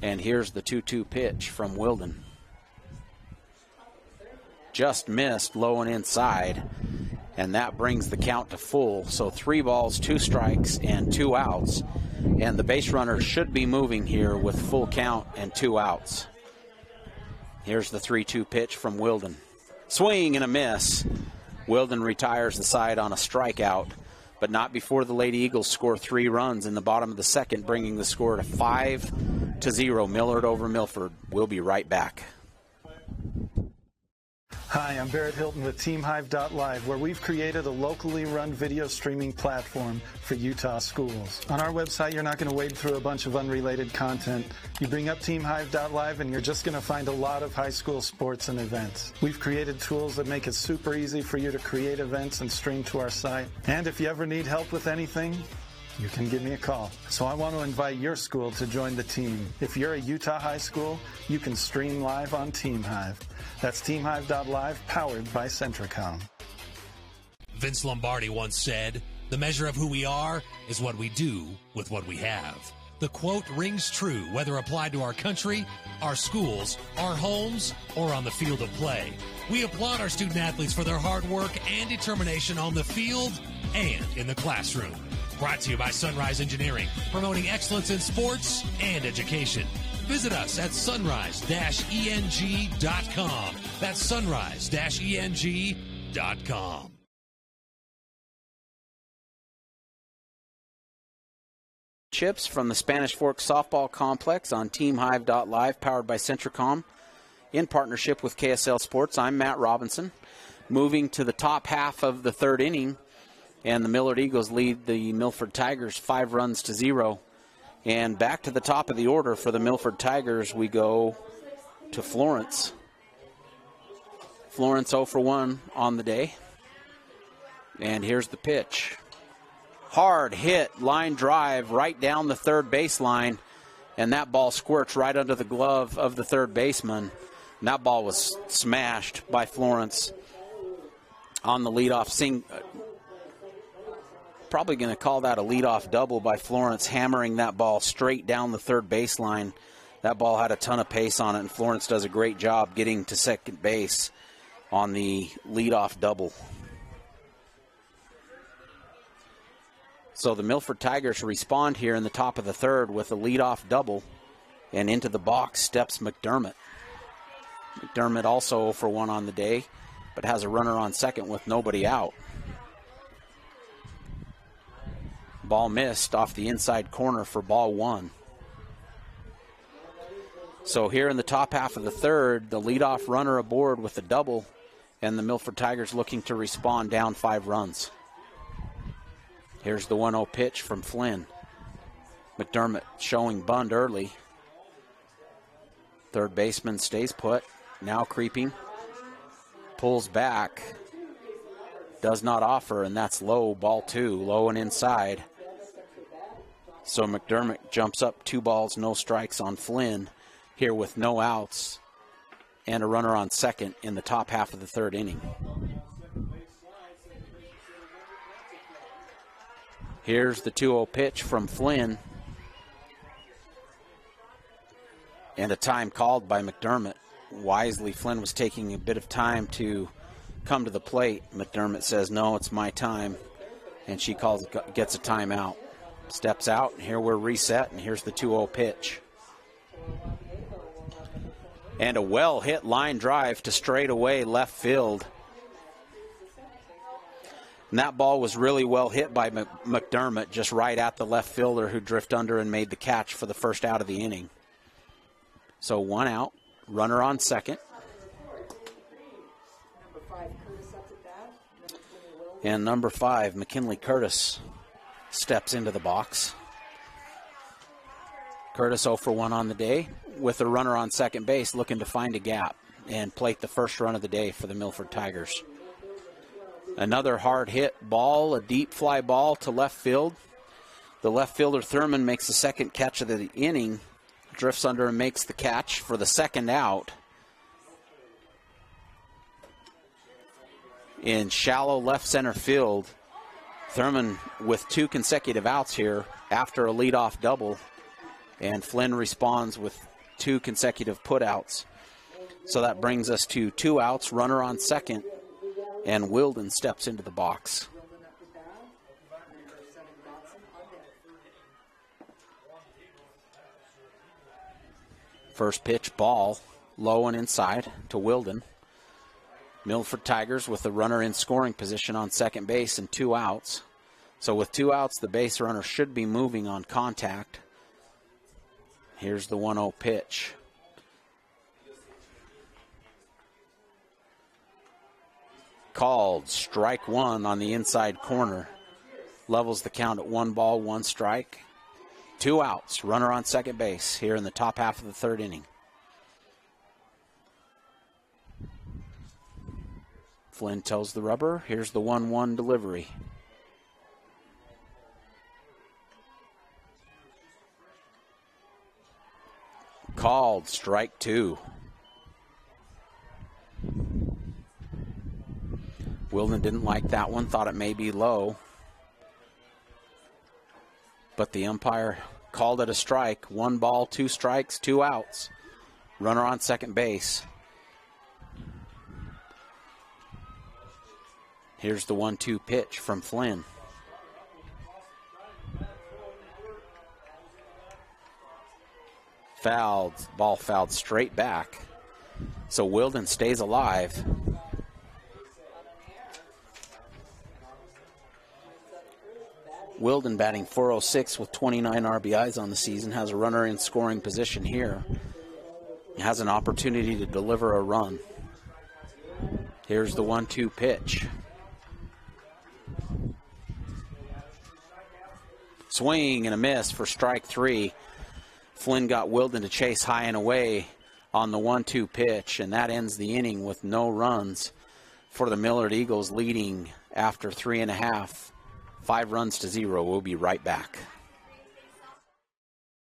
And here's the 2-2 pitch from Wilden. Just missed, low and inside. And that brings the count to full. So 3 balls, 2 strikes, and 2 outs. And the base runner should be moving here with full count and 2 outs. Here's the 3-2 pitch from Wilden. Swing and a miss. Wilden retires the side on a strikeout, but not before the Lady Eagles score 3 runs in the bottom of the second, bringing the score to 5-0. Millard over Milford. We'll be right back. Hi, I'm Barrett Hilton with TeamHive.live, where we've created a locally run video streaming platform for Utah schools. On our website, you're not going to wade through a bunch of unrelated content. You bring up TeamHive.live and you're just going to find a lot of high school sports and events. We've created tools that make it super easy for you to create events and stream to our site. And if you ever need help with anything, you can give me a call. So I want to invite your school to join the team. If you're a Utah high school, you can stream live on TeamHive. That's TeamHive.live, powered by Centricom. Vince Lombardi once said, "The measure of who we are is what we do with what we have." The quote rings true whether applied to our country, our schools, our homes, or on the field of play. We applaud our student athletes for their hard work and determination on the field and in the classroom. Brought to you by Sunrise Engineering, promoting excellence in sports and education. Visit us at sunrise-eng.com. That's sunrise-eng.com. Chips from the Spanish Fork Softball Complex on TeamHive.live, powered by Centricom, in partnership with KSL Sports. I'm Matt Robinson. Moving to the top half of the third inning, and the Millard Eagles lead the Milford Tigers 5-0. And back to the top of the order for the Milford Tigers, we go to Florence. Florence 0 for 1 on the day. And here's the pitch. Hard hit, line drive right down the third baseline, and that ball squirts right under the glove of the third baseman. And that ball was smashed by Florence on the leadoff probably going to call that a leadoff double by Florence, hammering that ball straight down the third baseline. That ball had a ton of pace on it, and Florence does a great job getting to second base on the leadoff double. So the Milford Tigers respond here in the top of the third with a leadoff double, and into the box steps McDermott. McDermott also 0 for 1 on the day, but has a runner on second with nobody out. Ball missed off the inside corner for ball 1. So here in the top half of the third, the leadoff runner aboard with a double, and the Milford Tigers looking to respond down 5 runs. Here's the 1-0 pitch from Flynn. McDermott showing bunt early. Third baseman stays put, now creeping. Pulls back. Does not offer, and that's low, ball 2, low and inside. So McDermott jumps up 2 balls, no strikes on Flynn here with no outs and a runner on second in the top half of the 3rd inning. Here's the 2-0 pitch from Flynn. And a time called by McDermott. Wisely, Flynn was taking a bit of time to come to the plate. McDermott says, no, it's my time. And she gets a timeout. Steps out, and here we're reset, and here's the 2-0 pitch. And a well-hit line drive to straightaway left field. And that ball was really well hit by McDermott, just right at the left fielder who drifted under and made the catch for the first out of the inning. So 1 out, runner on second. And number 5, McKinley Curtis, steps into the box. Curtis 0 for 1 on the day with a runner on second base looking to find a gap and plate the first run of the day for the Milford Tigers. Another hard hit ball, a deep fly ball to left field. The left fielder Thurman makes the second catch of the inning, drifts under and makes the catch for the second out. In shallow left center field, Thurman with 2 consecutive outs here after a leadoff double, and Flynn responds with 2 consecutive putouts. So that brings us to 2 outs, runner on second, and Wilden steps into the box. First pitch, ball, low and inside to Wilden. Milford Tigers with the runner in scoring position on second base and 2 outs. So with 2 outs, the base runner should be moving on contact. Here's the 1-0 pitch. Called, strike 1 on the inside corner. Levels the count at 1 ball, 1 strike. 2 outs, runner on second base here in the top half of the 3rd inning. Flynn toes the rubber. Here's the 1-1 delivery. Called, strike 2. Wilden didn't like that one, thought it may be low. But the umpire called it a strike. 1 ball, 2 strikes, 2 outs. Runner on second base. Here's the 1-2 pitch from Flynn. Fouled, ball fouled straight back. So Wilden stays alive. Wilden batting .406 with 29 RBIs on the season, has a runner in scoring position here. Has an opportunity to deliver a run. Here's the 1-2 pitch. Swing and a miss for strike 3. Flynn got Wilden to chase high and away on the 1-2 pitch, and that ends the inning with no runs for the Millard Eagles, leading after 3.5. 5 runs to 0. We'll be right back.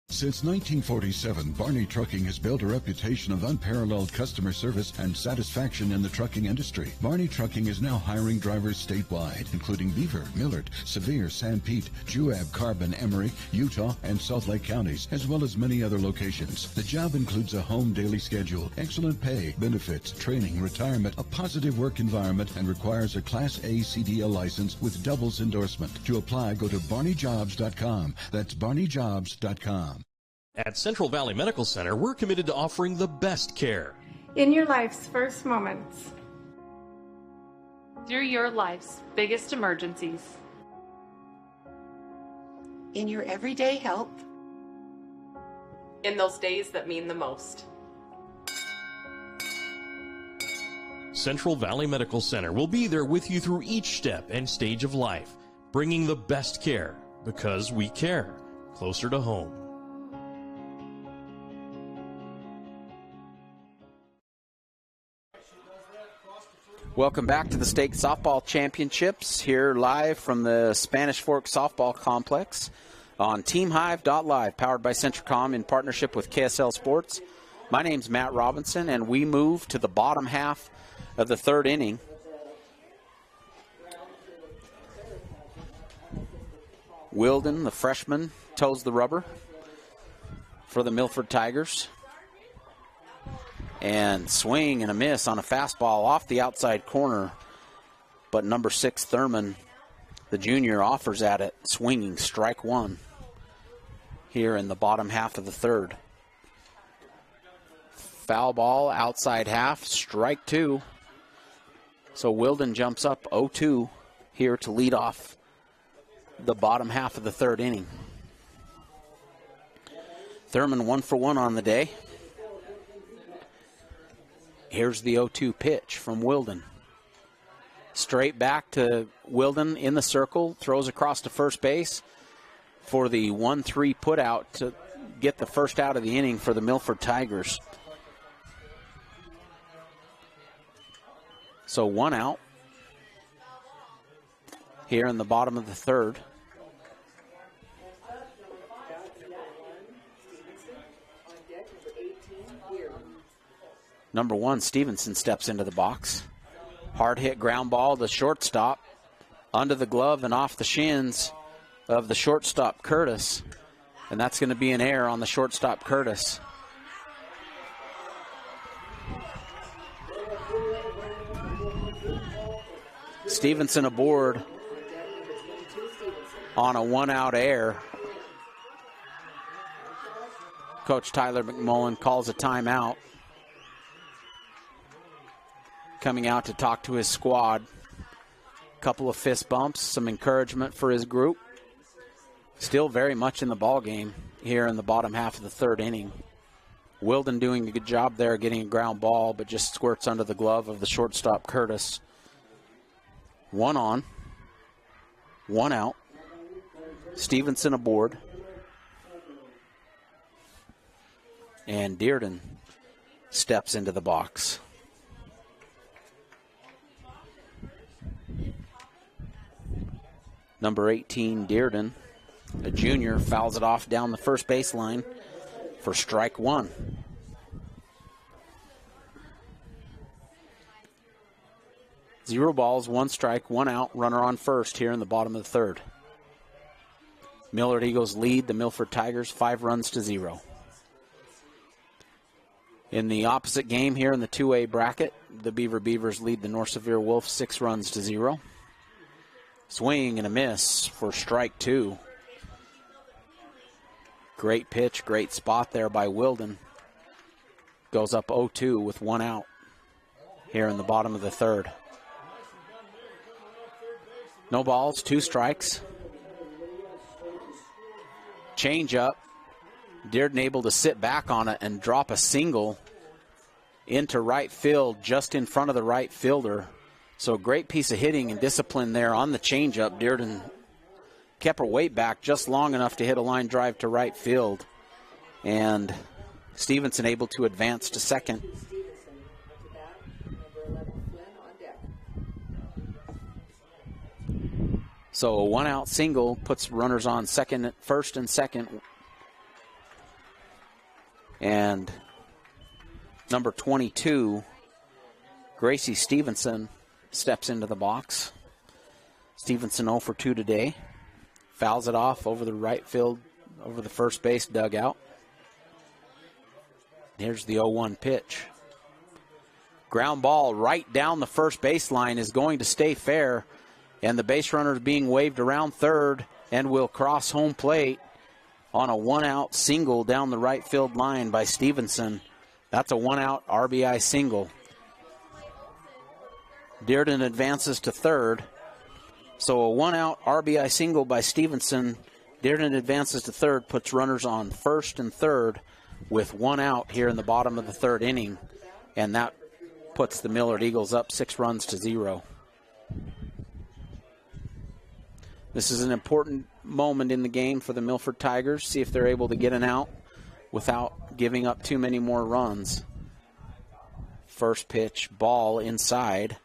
Since 1947, Barney Trucking has built a reputation of unparalleled customer service and satisfaction in the trucking industry. Barney Trucking is now hiring drivers statewide, including Beaver, Millard, Sevier, San Pete, Juab, Carbon, Emery, Utah, and Salt Lake counties, as well as many other locations. The job includes a home daily schedule, excellent pay, benefits, training, retirement, a positive work environment, and requires a Class A CDL license with doubles endorsement. To apply, go to barneyjobs.com. That's barneyjobs.com. At Central Valley Medical Center, we're committed to offering the best care. In your life's first moments. Through your life's biggest emergencies. In your everyday help. In those days that mean the most. Central Valley Medical Center will be there with you through each step and stage of life. bringing the best care because we care, closer to home. Welcome back to the State Softball Championships, here live from the Spanish Fork Softball Complex on TeamHive.live, powered by Centricom in partnership with KSL Sports. My name's Matt Robinson, and we move to the bottom half of the third inning. Wilden, the freshman, toes the rubber for the Milford Tigers. And swing and a miss on a fastball off the outside corner. But number 6, Thurman, the junior, offers at it, swinging, strike one here in the bottom half of the third. Foul ball, outside half, strike two. So Wilden jumps up 0-2 here to lead off the bottom half of the third inning. Thurman 1 for 1 on the day. Here's the 0-2 pitch from Wilden. Straight back to Wilden in the circle, throws across to first base for the 1-3 put out to get the first out of the inning for the Milford Tigers. So 1 out here in the bottom of the third. Number 1, Stevenson, steps into the box. Hard hit ground ball to shortstop, under the glove and off the shins of the shortstop, Curtis. And that's going to be an error on the shortstop, Curtis. Stevenson aboard on a 1-out error. Coach Tyler McMullen calls a timeout. Coming out to talk to his squad. Couple of fist bumps, some encouragement for his group. Still very much in the ball game here in the bottom half of the third inning. Wilden doing a good job there getting a ground ball, but just squirts under the glove of the shortstop, Curtis. 1 on, 1 out. Stevenson aboard. And Dearden steps into the box. Number 18, Dearden, a junior, fouls it off down the first baseline for strike one. Zero balls, 1 strike, 1 out, runner on first here in the bottom of the third. Millard Eagles lead the Milford Tigers 5-0. In the opposite game here in the 2A bracket, the Beaver Beavers lead the North Sevier Wolves 6-0. Swing and a miss for strike two. Great pitch, great spot there by Wilden. Goes up 0-2 with 1 out here in the bottom of the third. No balls, 2 strikes. Change up. Dearden able to sit back on it and drop a single into right field just in front of the right fielder. So great piece of hitting and discipline there on the changeup. Dearden kept her weight back just long enough to hit a line drive to right field. And Stevenson able to advance to second. So a 1-out single puts runners on first and second. And number 22, Gracie Stevenson, steps into the box. Stevenson 0 for 2 today. Fouls it off over the right field, over the first base dugout. Here's the 0-1 pitch. Ground ball right down the first baseline is going to stay fair. And the base runner is being waved around third and will cross home plate on a 1-out single down the right field line by Stevenson. That's a 1-out RBI single. Dearden advances to third. So a 1-out RBI single by Stevenson. Dearden advances to third, puts runners on first and third with 1 out here in the bottom of the third inning. And that puts the Millard Eagles up 6-0. This is an important moment in the game for the Milford Tigers. See if they're able to get an out without giving up too many more runs. First pitch, ball inside.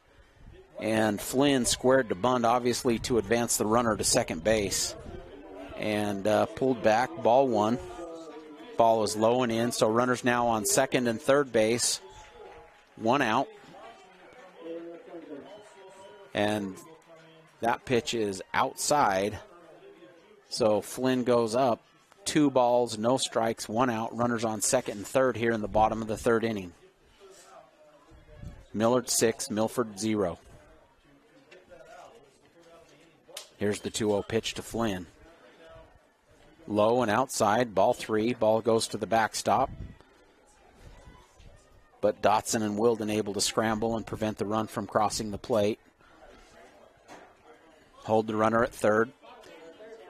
And Flynn squared to bunt, obviously, to advance the runner to second base. And pulled back, ball one. Ball is low and in, so runners now on second and third base. One out. And that pitch is outside. So Flynn goes up. 2 balls, no strikes, 1 out. Runners on second and third here in the bottom of the third inning. Millard 6, Milford 0. Here's the 2-0 pitch to Flynn. Low and outside, ball 3. Ball goes to the backstop. But Dotson and Wilden able to scramble and prevent the run from crossing the plate. Hold the runner at third.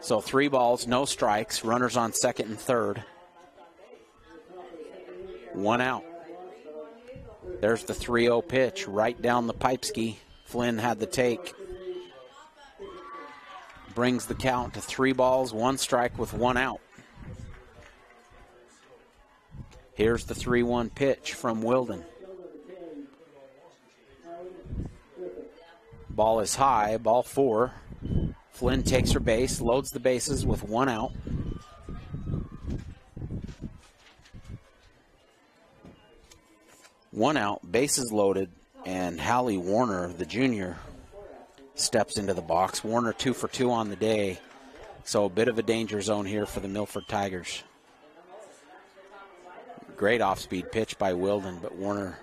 So 3 balls, no strikes. Runners on second and third. 1 out. There's the 3-0 pitch right down the pipeski. Flynn had the take. Brings the count to 3 balls, 1 strike with 1 out. Here's the 3-1 pitch from Wilden. Ball is high, ball 4. Flynn takes her base, loads the bases with 1 out. One out, bases loaded, and Hallie Warner, the junior, steps into the box. Warner 2 for 2 on the day, so a bit of a danger zone here for the Milford Tigers. Great off-speed pitch by Wilden, but Warner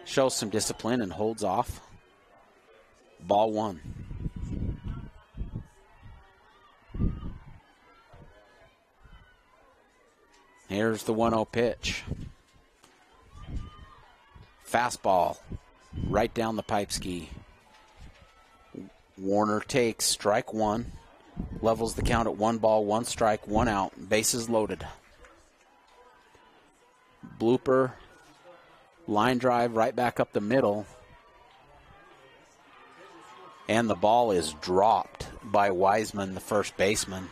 shows some discipline and holds off. Ball 1. Here's the 1-0 pitch. Fastball right down the pipeski. Warner takes strike 1. Levels the count at 1 ball, 1 strike, 1 out. Bases loaded. Blooper. Line drive right back up the middle. And the ball is dropped by Wiseman, the first baseman.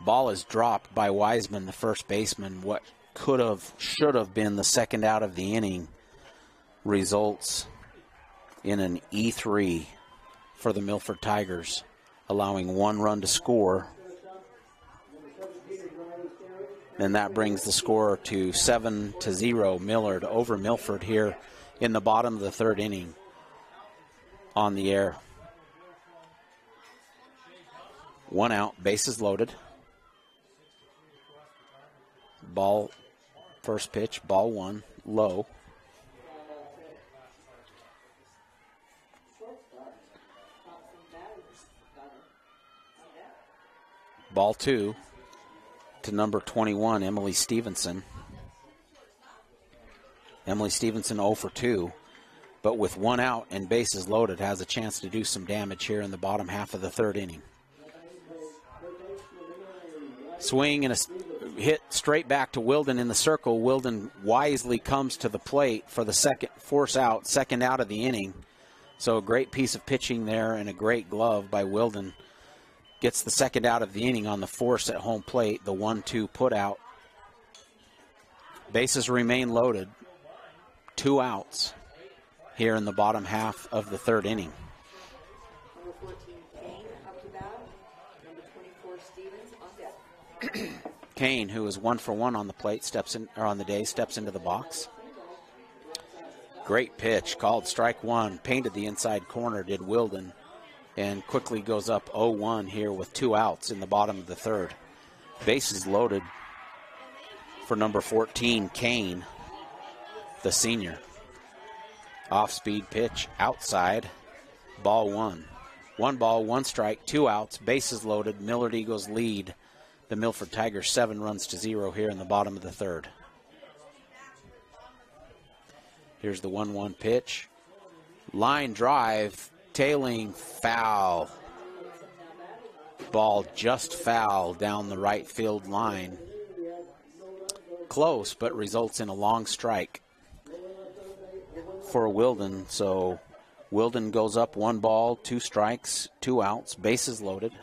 Ball is dropped by Wiseman, the first baseman. What should have been the second out of the inning results in an E3 for the Milford Tigers, allowing 1 run to score. And that brings the score to 7-0, Millard over Milford here in the bottom of the third inning on the air. 1 out, bases loaded. Ball, first pitch, ball 1, low. Ball 2 to number 21, Emily Stevenson. Emily Stevenson 0 for 2, but with 1 out and bases loaded, has a chance to do some damage here in the bottom half of the third inning. Swing and a hit straight back to Wilden in the circle. Wilden wisely comes to the plate for the second force out, second out of the inning. So a great piece of pitching there and a great glove by Wilden. Gets the second out of the inning on the force at home plate, the 1-2 put out. Bases remain loaded. 2 outs here in the bottom half of the third inning. Number 14, Kane, up to bat. Number 24, Stevens, on deck. Kane, who is 1 for 1 on the plate, steps into the box. Great pitch, called strike 1, painted the inside corner, did Wilden, and quickly goes up 0-1 here with 2 outs in the bottom of the third. Bases loaded for number 14, Kane, the senior. Off-speed pitch outside, ball 1. 1 ball, 1 strike, 2 outs, bases loaded. Millard Eagles lead the Milford Tigers 7-0 here in the bottom of the third. Here's the 1-1 pitch. Line drive, tailing, foul. Ball just foul down the right field line. Close, but results in a long strike for Wilden. So Wilden goes up 1 ball, 2 strikes, 2 outs, bases loaded.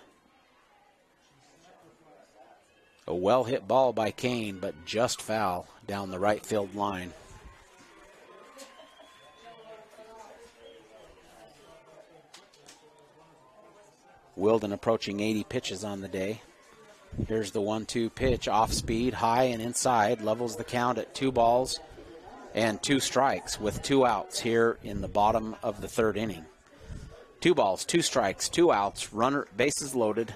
A well-hit ball by Kane, but just foul down the right field line. Wilden approaching 80 pitches on the day. Here's the 1-2 pitch, off speed, high and inside, levels the count at 2 balls and 2 strikes with 2 outs here in the bottom of the 3rd inning. 2 balls, 2 strikes, 2 outs, runner, bases loaded,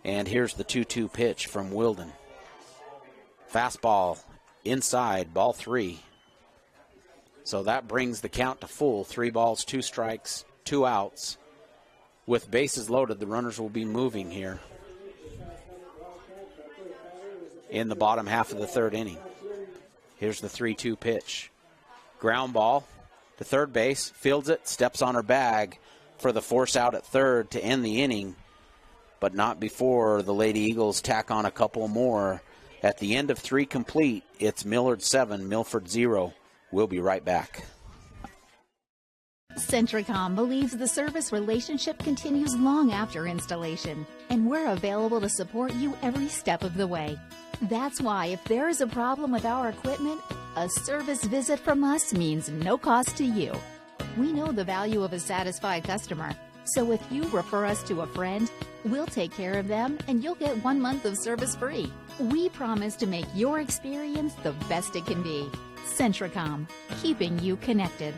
and here's the 2-2 pitch from Wilden. Fastball inside, ball 3. So that brings the count to full, 3 balls, 2 strikes, 2 outs. With bases loaded, the runners will be moving here in the bottom half of the 3rd inning. Here's the 3-2 pitch. Ground ball to third base, fields it, steps on her bag for the force out at third to end the inning, but not before the Lady Eagles tack on a couple more. At the end of 3 complete, it's Millard 7, Milford 0. We'll be right back. Centricom believes the service relationship continues long after installation, and we're available to support you every step of the way. That's why if there is a problem with our equipment, a service visit from us means no cost to you. We know the value of a satisfied customer, so if you refer us to a friend, we'll take care of them and you'll get 1 month of service free. We promise to make your experience the best it can be. Centricom, keeping you connected.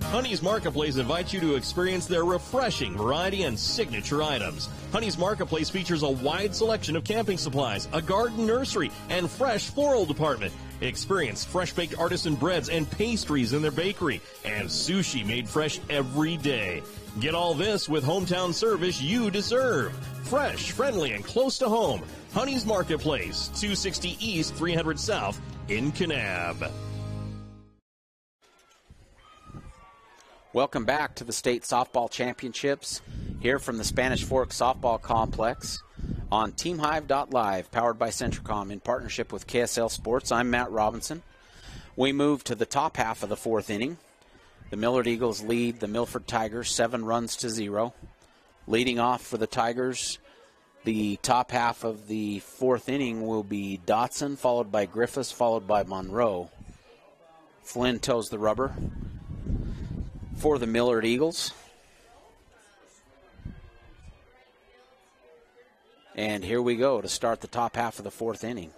Honey's Marketplace invites you to experience their refreshing variety and signature items. Honey's Marketplace features a wide selection of camping supplies, a garden nursery, and fresh floral department. Experience fresh-baked artisan breads and pastries in their bakery, and sushi made fresh every day. Get all this with hometown service you deserve. Fresh, friendly, and close to home. Honey's Marketplace, 260 East, 300 South in Kanab. Welcome back to the State Softball Championships here from the Spanish Fork Softball Complex on TeamHive.live, powered by Centricom in partnership with KSL Sports. I'm Matt Robinson. We move to the top half of the 4th inning. The Millard Eagles lead the Milford Tigers 7-0. Leading off for the Tigers, the top half of the 4th inning will be Dotson, followed by Griffiths, followed by Monroe. Flynn toes the rubber for the Millard Eagles. And here we go to start the top half of the 4th inning.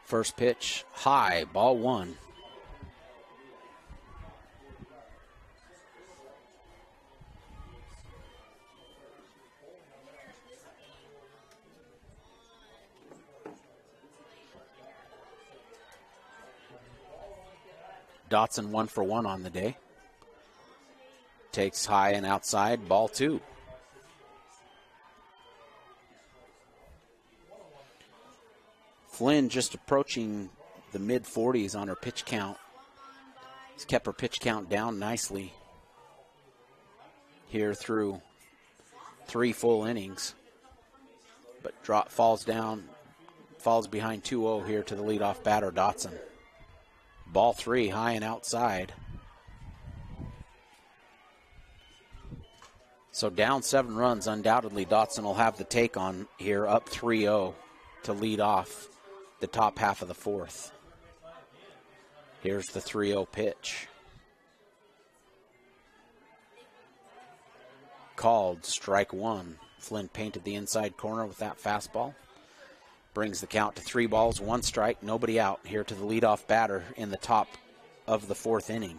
First pitch, high, ball 1. Dotson 1 for 1 on the day. Takes high and outside, ball 2. Flynn just approaching the mid-40s on her pitch count. She's kept her pitch count down nicely here through 3 full innings. But falls behind 2-0 here to the leadoff batter, Dotson. Ball 3, high and outside. So down 7 runs, undoubtedly Dotson will have the take on here, up 3-0 to lead off the top half of the 4th. Here's the 3-0 pitch. Called, strike 1. Flynn painted the inside corner with that fastball. Brings the count to 3 balls, 1 strike, nobody out here to the leadoff batter in the top of the 4th inning.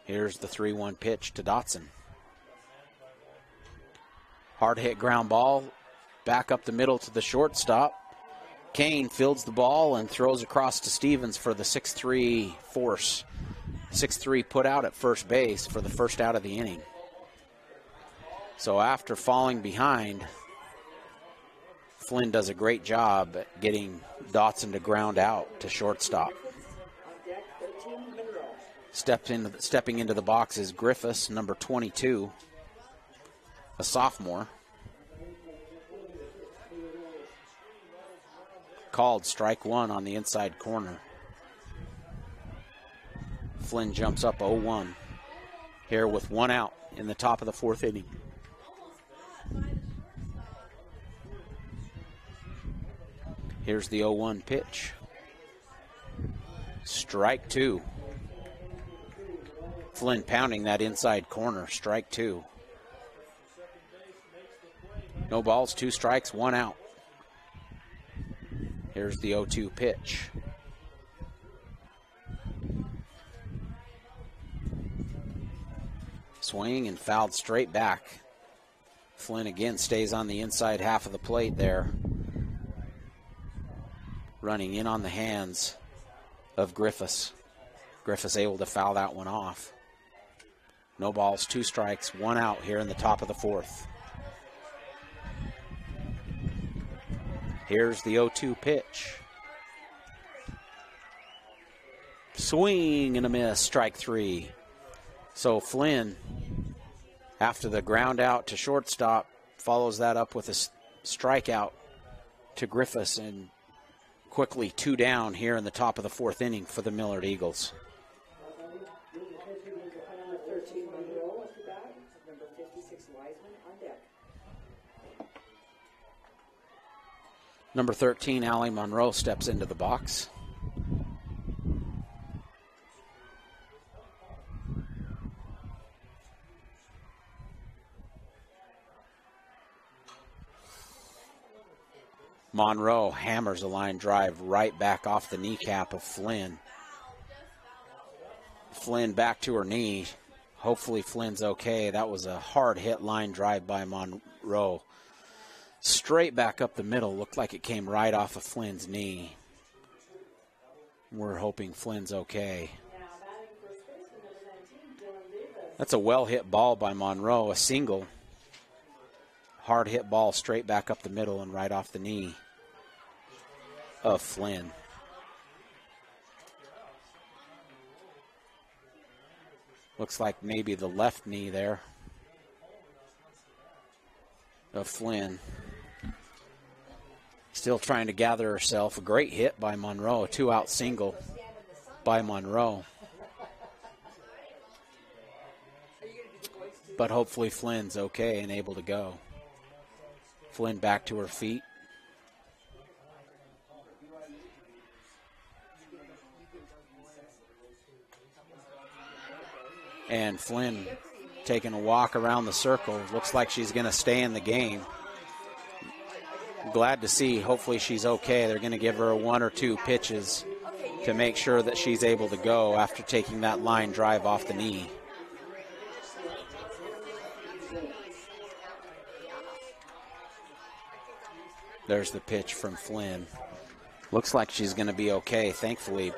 Here's the 3-1 pitch to Dotson. Hard hit ground ball, back up the middle to the shortstop. Kane fields the ball and throws across to Stevens for the 6-3 force. 6-3 put out at first base for the first out of the inning. So after falling behind, Flynn does a great job at getting Dotson to ground out to shortstop. Stepping into the box is Griffiths, number 22. a sophomore. Called strike one on the inside corner. Flynn jumps up 0-1 here with one out in the top of the fourth inning. Here's the 0-1 pitch. Strike two. Flynn pounding that inside corner. Strike two. No balls, 2 strikes, 1 out. Here's the 0-2 pitch. Swing and fouled straight back. Flynn again stays on the inside half of the plate there. Running in on the hands of Griffiths. Griffiths able to foul that one off. No balls, 2 strikes, 1 out here in the top of the fourth. Here's the 0-2 pitch. Swing and a miss, strike 3. So Flynn, after the ground out to shortstop, follows that up with a strikeout to Griffiths, and quickly 2 down here in the top of the fourth inning for the Millard Eagles. Number 13, Allie Monroe, steps into the box. Monroe hammers a line drive right back off the kneecap of Flynn. Flynn back to her knee. Hopefully Flynn's okay. That was a hard hit line drive by Monroe. Straight back up the middle. Looked like it came right off of Flynn's knee. We're hoping Flynn's okay. That's a well hit ball by Monroe. A single. Hard hit ball straight back up the middle and right off the knee of Flynn. Looks like maybe the left knee there of Flynn. Still trying to gather herself. A great hit by Monroe. A 2-out single by Monroe. But hopefully Flynn's okay and able to go. Flynn back to her feet. And Flynn taking a walk around the circle. Looks like she's going to stay in the game. Glad to see. Hopefully she's okay. They're going to give her 1 or 2 pitches to make sure that she's able to go after taking that line drive off the knee. There's the pitch from Flynn. Looks like she's going to be okay. Thankfully,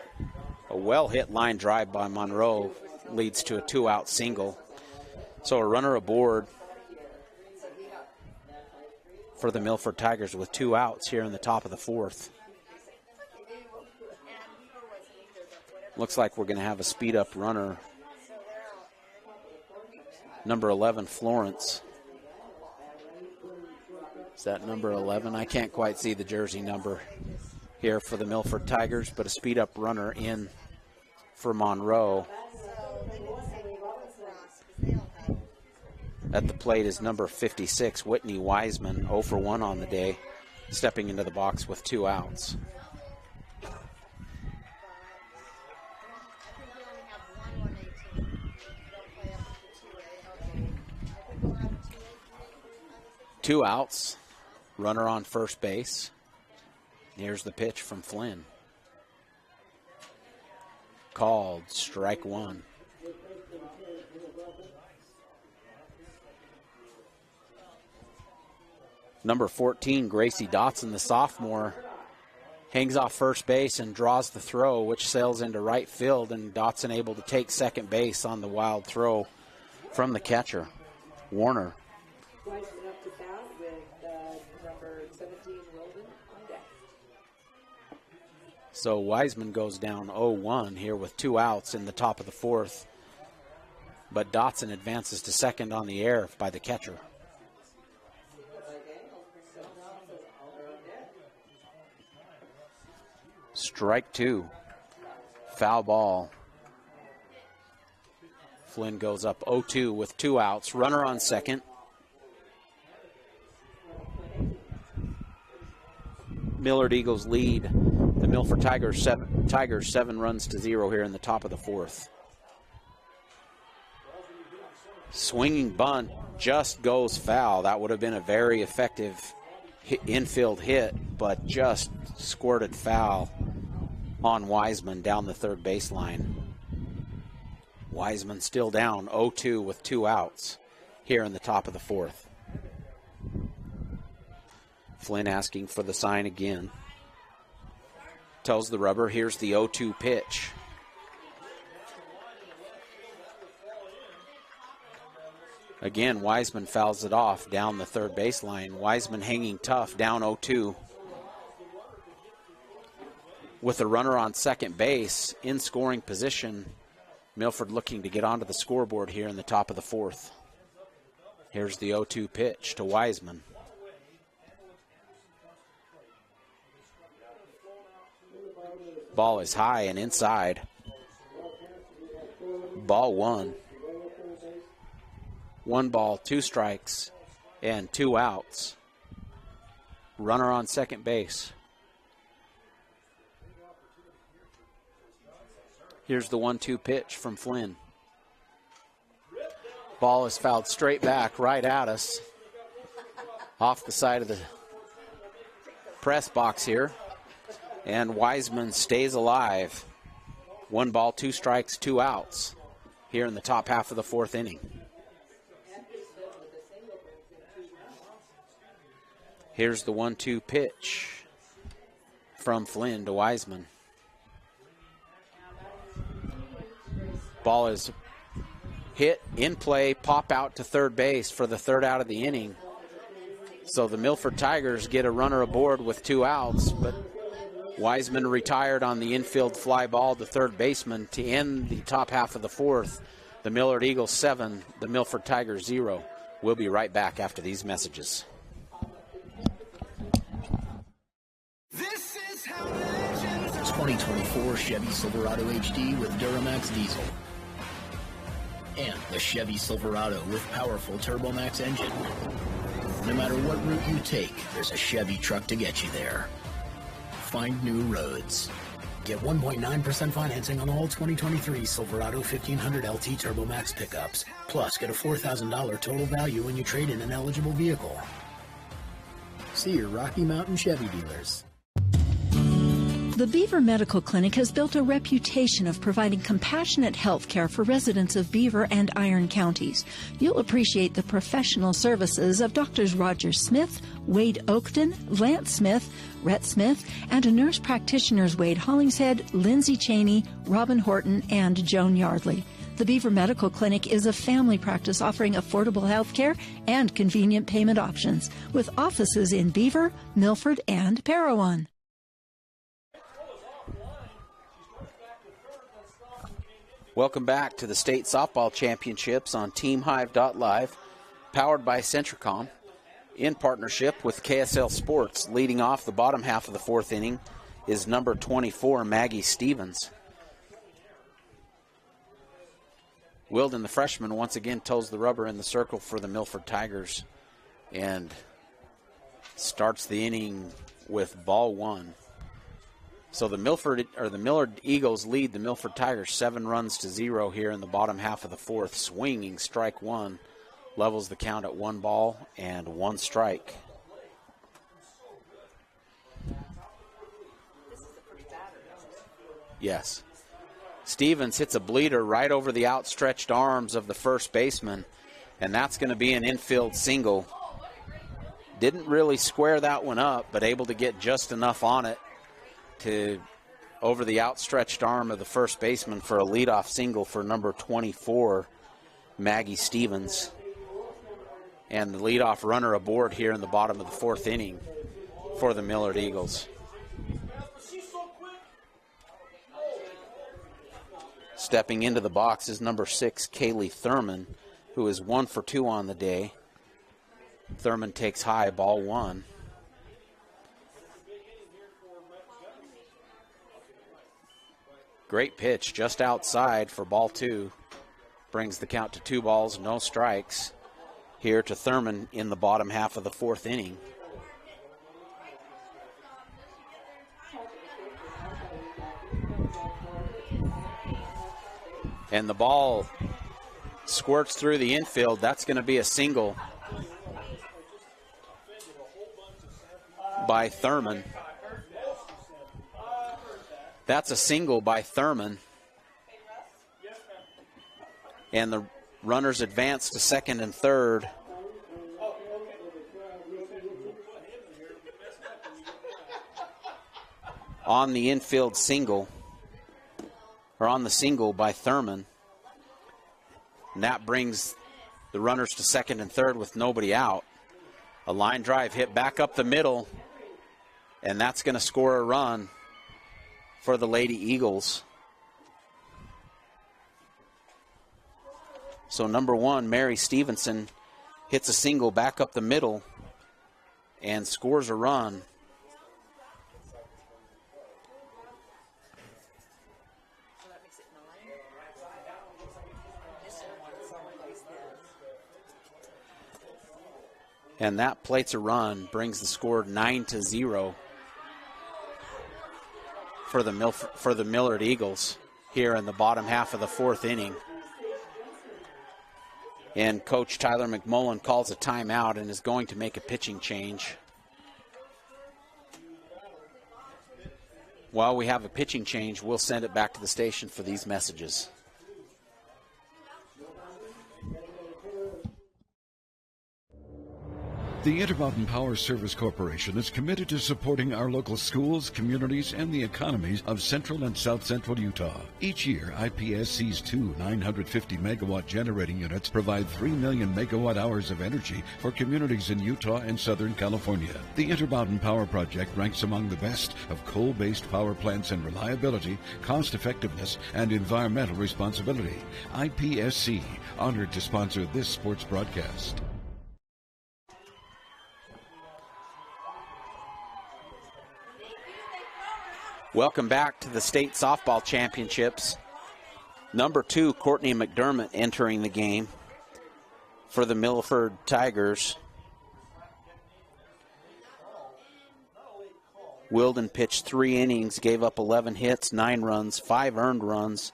a well-hit line drive by Monroe leads to a 2-out single. So a runner aboard for the Milford Tigers with 2 outs here in the top of the fourth. Looks like we're going to have a speed-up runner. Number 11, Florence. Is that number 11? I can't quite see the jersey number here for the Milford Tigers, but a speed-up runner in for Monroe. At the plate is number 56, Whitney Wiseman, 0 for 1 on the day, stepping into the box with 2 outs. Two outs, runner on first base. Here's the pitch from Flynn. Called, strike 1. Number 14, Gracie Dotson, the sophomore, hangs off first base and draws the throw, which sails into right field, and Dotson able to take second base on the wild throw from the catcher, Warner. So Wiseman goes down 0-1 here with 2 outs in the top of the fourth, but Dotson advances to second on the air by the catcher. Strike two. Foul ball. Flynn goes up 0-2 with 2 outs. Runner on second. Millard Eagles lead the Milford Tigers 7 runs to 0 here in the top of the 4th. Swinging bunt just goes foul. That would have been a very effective infield hit, but just squirted foul on Wiseman down the third baseline. Wiseman still down 0-2 with 2 outs here in the top of the 4th. Flynn asking for the sign again. Tells the rubber, here's the 0-2 pitch. Again, Wiseman fouls it off down the third baseline. Wiseman hanging tough, down 0-2. With a runner on second base, in scoring position, Milford looking to get onto the scoreboard here in the top of the 4th. Here's the 0-2 pitch to Wiseman. Ball is high and inside. Ball 1. 1 ball, 2 strikes, and 2 outs. Runner on second base. Here's the 1-2 pitch from Flynn. Ball is fouled straight back, right at us. Off the side of the press box here. And Wiseman stays alive. 1 ball, 2 strikes, 2 outs here in the top half of the 4th inning. Here's the 1-2 pitch from Flynn to Wiseman. Ball is hit, in play, pop out to third base for the 3rd out of the inning. So the Milford Tigers get a runner aboard with 2 outs, but Wiseman retired on the infield fly ball to third baseman to end the top half of the 4th. The Millard Eagles 7, the Milford Tigers 0. We'll be right back after these messages. It's 2024 Chevy Silverado HD with Duramax diesel. And the Chevy Silverado with powerful TurboMax engine. No matter what route you take, there's a Chevy truck to get you there. Find new roads. Get 1.9% financing on all 2023 Silverado 1500 LT TurboMax pickups. Plus, get a $4,000 total value when you trade in an eligible vehicle. See your Rocky Mountain Chevy dealers. The Beaver Medical Clinic has built a reputation of providing compassionate health care for residents of Beaver and Iron counties. You'll appreciate the professional services of Drs. Roger Smith, Wade Oakton, Lance Smith, Rhett Smith, and nurse practitioners Wade Hollingshead, Lindsay Cheney, Robin Horton, and Joan Yardley. The Beaver Medical Clinic is a family practice offering affordable health care and convenient payment options, with offices in Beaver, Milford, and Parowan. Welcome back to the State Softball Championships on TeamHive.live, powered by Centricom, in partnership with KSL Sports. Leading off the bottom half of the 4th inning is number 24, Maggie Stevens. Wilden, the freshman, once again toes the rubber in the circle for the Milford Tigers and starts the inning with ball 1. So the Millard Eagles lead the Milford Tigers 7 runs to 0 here in the bottom half of the 4th. Swinging strike 1 levels the count at 1 ball and 1 strike. Yes. Stevens hits a bleeder right over the outstretched arms of the first baseman, and that's going to be an infield single. Didn't really square that one up, but able to get just enough on it to over the outstretched arm of the first baseman for a leadoff single for number 24, Maggie Stevens. And the leadoff runner aboard here in the bottom of the 4th inning for the Millard Eagles. Stepping into the box is number 6, Kaylee Thurman, who is 1 for 2 on the day. Thurman takes high, ball 1. Great pitch just outside for ball 2. Brings the count to 2 balls, no strikes here to Thurman in the bottom half of the 4th inning. And the ball squirts through the infield. That's going to be a single by Thurman. That's a single by Thurman. And the runners advance to second and third. On the infield single, or on the single by Thurman. And that brings the runners to second and third with nobody out. A line drive hit back up the middle, and that's going to score a run for the Lady Eagles. So number 1, Mary Stevenson, hits a single back up the middle and scores a run. And that plates a run, brings the score 9-0 for the Millard Eagles here in the bottom half of the 4th inning. And Coach Tyler McMullen calls a timeout and is going to make a pitching change. While we have a pitching change, we'll send it back to the station for these messages. The Intermountain Power Service Corporation is committed to supporting our local schools, communities, and the economies of central and south central Utah. Each year, IPSC's 2 950-megawatt generating units provide 3 million megawatt-hours of energy for communities in Utah and Southern California. The Intermountain Power Project ranks among the best of coal-based power plants in reliability, cost-effectiveness, and environmental responsibility. IPSC, honored to sponsor this sports broadcast. Welcome back to the state softball championships. Number 2, Courtney McDermott entering the game for the Milford Tigers. Wilden pitched 3 innings, gave up 11 hits, 9 runs, 5 earned runs,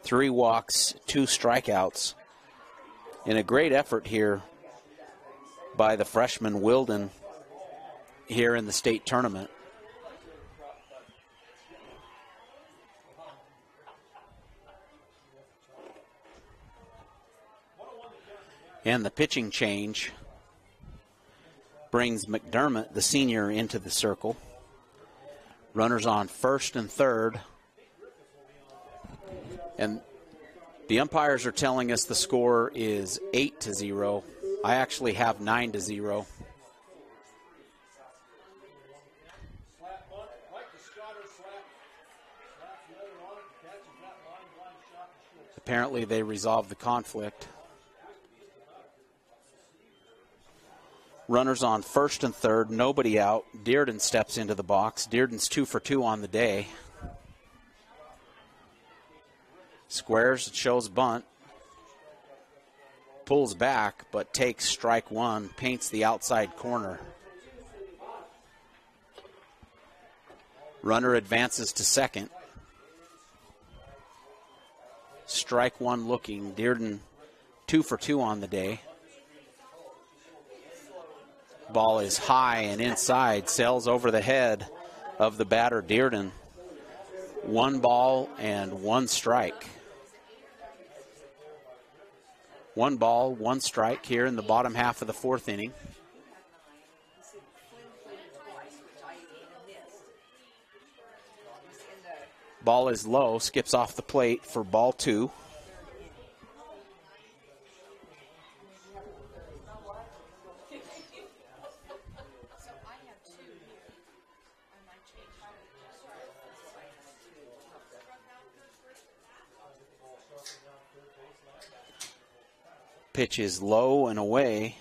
3 walks, 2 strikeouts. In a great effort here by the freshman Wilden here in the state tournament. And the pitching change brings McDermott, the senior, into the circle. Runners on first and third. And the umpires are telling us the score is 8-0. I actually have 9-0. Apparently they resolved the conflict. Runners on first and third, nobody out. Dearden steps into the box. Dearden's 2 for 2 on the day. Squares, shows bunt. Pulls back, but takes strike 1, paints the outside corner. Runner advances to second. Strike 1 looking. Dearden 2 for 2 on the day. Ball is high and inside, sails over the head of the batter Dearden. 1 ball and 1 strike. 1 ball, 1 strike here in the bottom half of the 4th inning. Ball is low, skips off the plate for ball 2. Pitch is low and away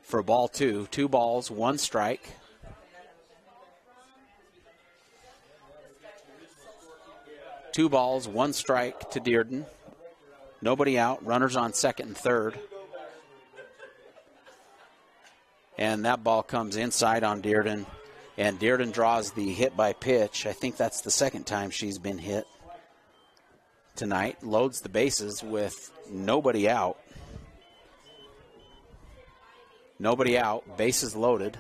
for ball 2. 2 balls, 1 strike. 2 balls, 1 strike to Dearden. Nobody out. Runners on second and third. And that ball comes inside on Dearden. And Dearden draws the hit by pitch. I think that's the second time she's been hit tonight. Loads the bases with nobody out. Nobody out. Bases loaded.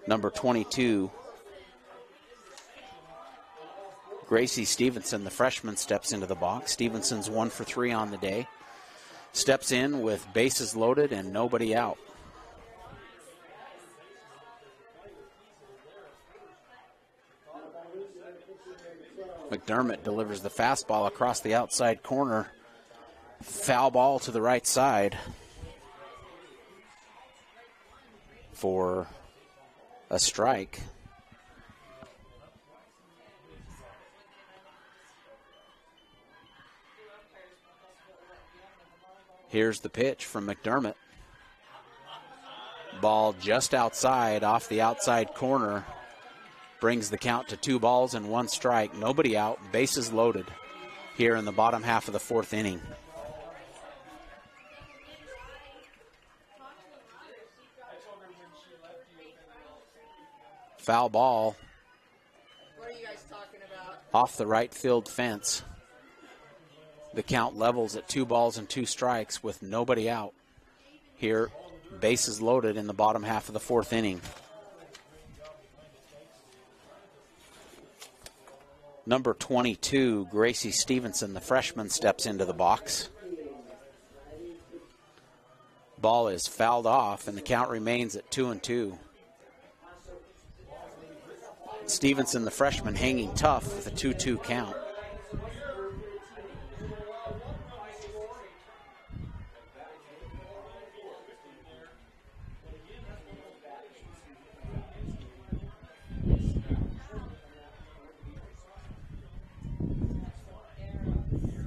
Number 22, Gracie Stevenson, the freshman, steps into the box. Stevenson's 1 for 3 on the day. Steps in with bases loaded and nobody out. McDermott delivers the fastball across the outside corner. Foul ball to the right side for a strike. Here's the pitch from McDermott. Ball just outside, off the outside corner. Brings the count to 2 balls and 1 strike. Nobody out, bases loaded here in the bottom half of the 4th inning. Foul ball off the right field fence. The count levels at 2 balls and 2 strikes with nobody out. Here, bases loaded in the bottom half of the 4th inning. Number 22, Gracie Stevenson, the freshman, steps into the box. Ball is fouled off and the count remains at 2-2. Stevenson, the freshman, hanging tough with a 2-2 count.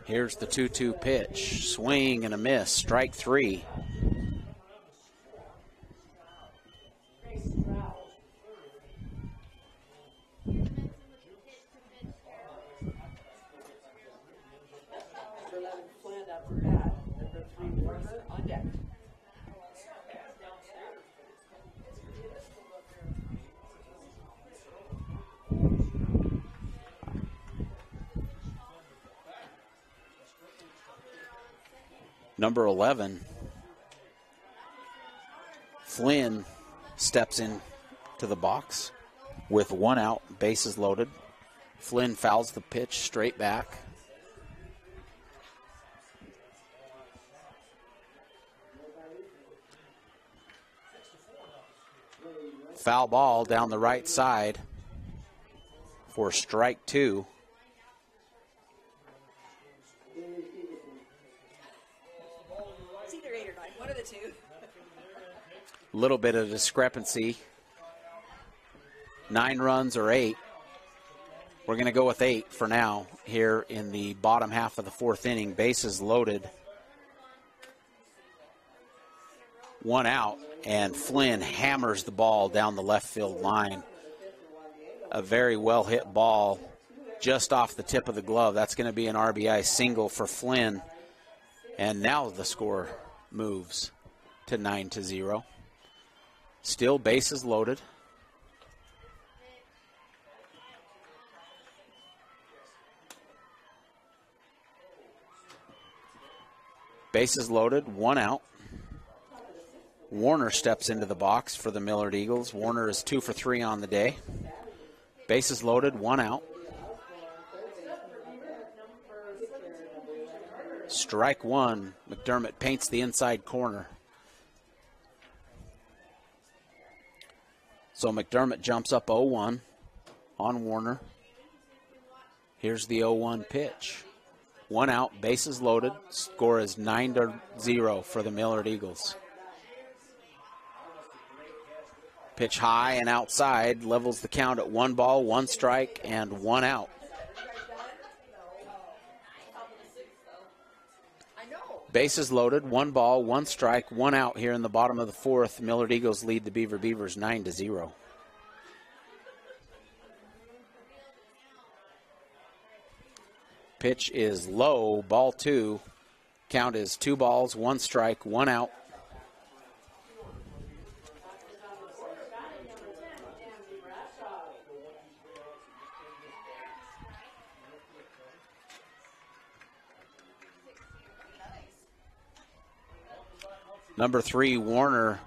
Here's the 2-2 pitch. Swing and a miss. Strike 3. Number 11, Flynn, steps in to the box with 1 out, bases loaded. Flynn fouls the pitch straight back. Foul ball down the right side for strike 2. Little bit of discrepancy. 9 runs or 8. We're going to go with 8 for now here in the bottom half of the 4th inning. Bases loaded. 1 out, and Flynn hammers the ball down the left field line. A very well hit ball just off the tip of the glove. That's going to be an RBI single for Flynn. And now the score moves to 9-0. Still bases loaded. Bases loaded, 1 out. Warner steps into the box for the Millard Eagles. Warner is 2 for 3 on the day. Bases loaded, 1 out. Strike 1. McDermott paints the inside corner. So McDermott jumps up 0-1 on Warner. Here's the 0-1 pitch. 1 out, bases loaded. Score is 9-0 for the Millard Eagles. Pitch high and outside, levels the count at 1 ball, 1 strike, and 1 out. Bases loaded, 1 ball, 1 strike, 1 out here in the bottom of the 4th. Millard Eagles lead the Beavers 9-0. Pitch is low, ball 2. Count is 2 balls, 1 strike, 1 out. Number 3, Warner,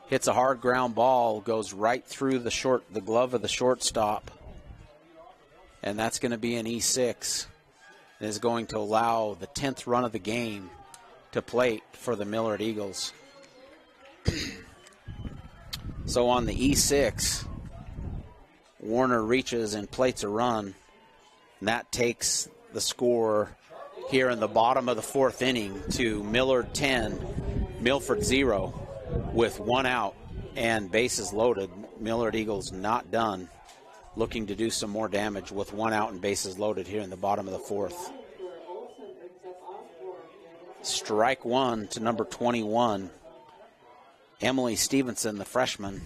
hits a hard ground ball, goes right through the glove of the shortstop. And that's going to be an E6. It is going to allow the 10th run of the game to plate for the Millard Eagles. So on the E6, Warner reaches and plates a run. And that takes the score here in the bottom of the 4th inning to Millard 10, Milford 0, with 1 out and bases loaded. Millard Eagles not done, looking to do some more damage with 1 out and bases loaded here in the bottom of the 4th. Strike 1 to number 21, Emily Stevenson, the freshman.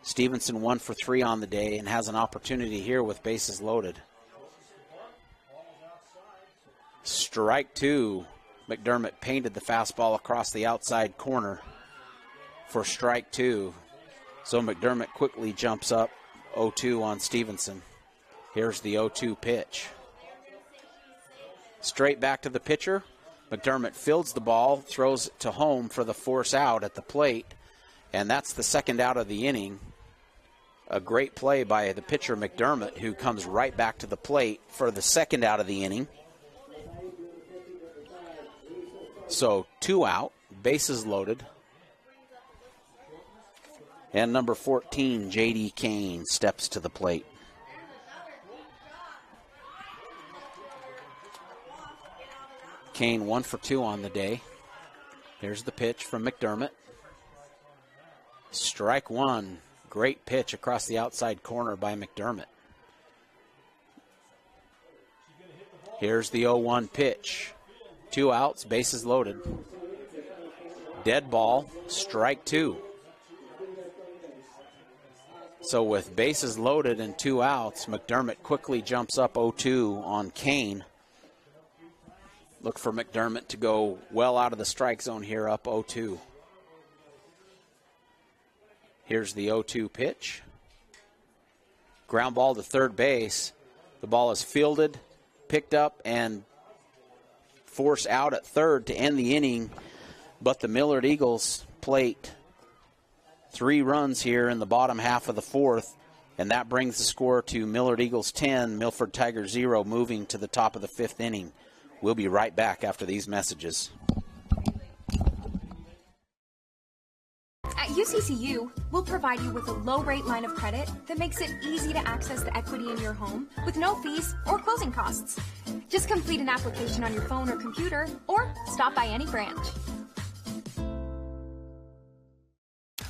Stevenson 1 for 3 on the day and has an opportunity here with bases loaded. Strike 2. McDermott painted the fastball across the outside corner for strike 2. So McDermott quickly jumps up 0-2 on Stevenson. Here's the 0-2 pitch. Straight back to the pitcher. McDermott fields the ball, throws it to home for the force out at the plate, and that's the 2nd out of the inning. A great play by the pitcher McDermott, who comes right back to the plate for the 2nd out of the inning. So 2 out, bases loaded. And number 14, J.D. Kane, steps to the plate. Kane 1 for 2 on the day. Here's the pitch from McDermott. Strike 1. Great pitch across the outside corner by McDermott. Here's the 0-1 pitch. 2 outs, bases loaded. Dead ball, strike 2. So with bases loaded and 2 outs, McDermott quickly jumps up 0-2 on Kane. Look for McDermott to go well out of the strike zone here, up 0-2. Here's the 0-2 pitch. Ground ball to third base. The ball is fielded, picked up, and force out at third to end the inning, but the Millard Eagles plate 3 runs here in the bottom half of the 4th, and that brings the score to Millard Eagles 10, Milford Tigers 0, moving to the top of the 5th inning. We'll be right back after these messages. At UCCU, we'll provide you with a low-rate line of credit that makes it easy to access the equity in your home with no fees or closing costs. Just complete an application on your phone or computer, or stop by any branch.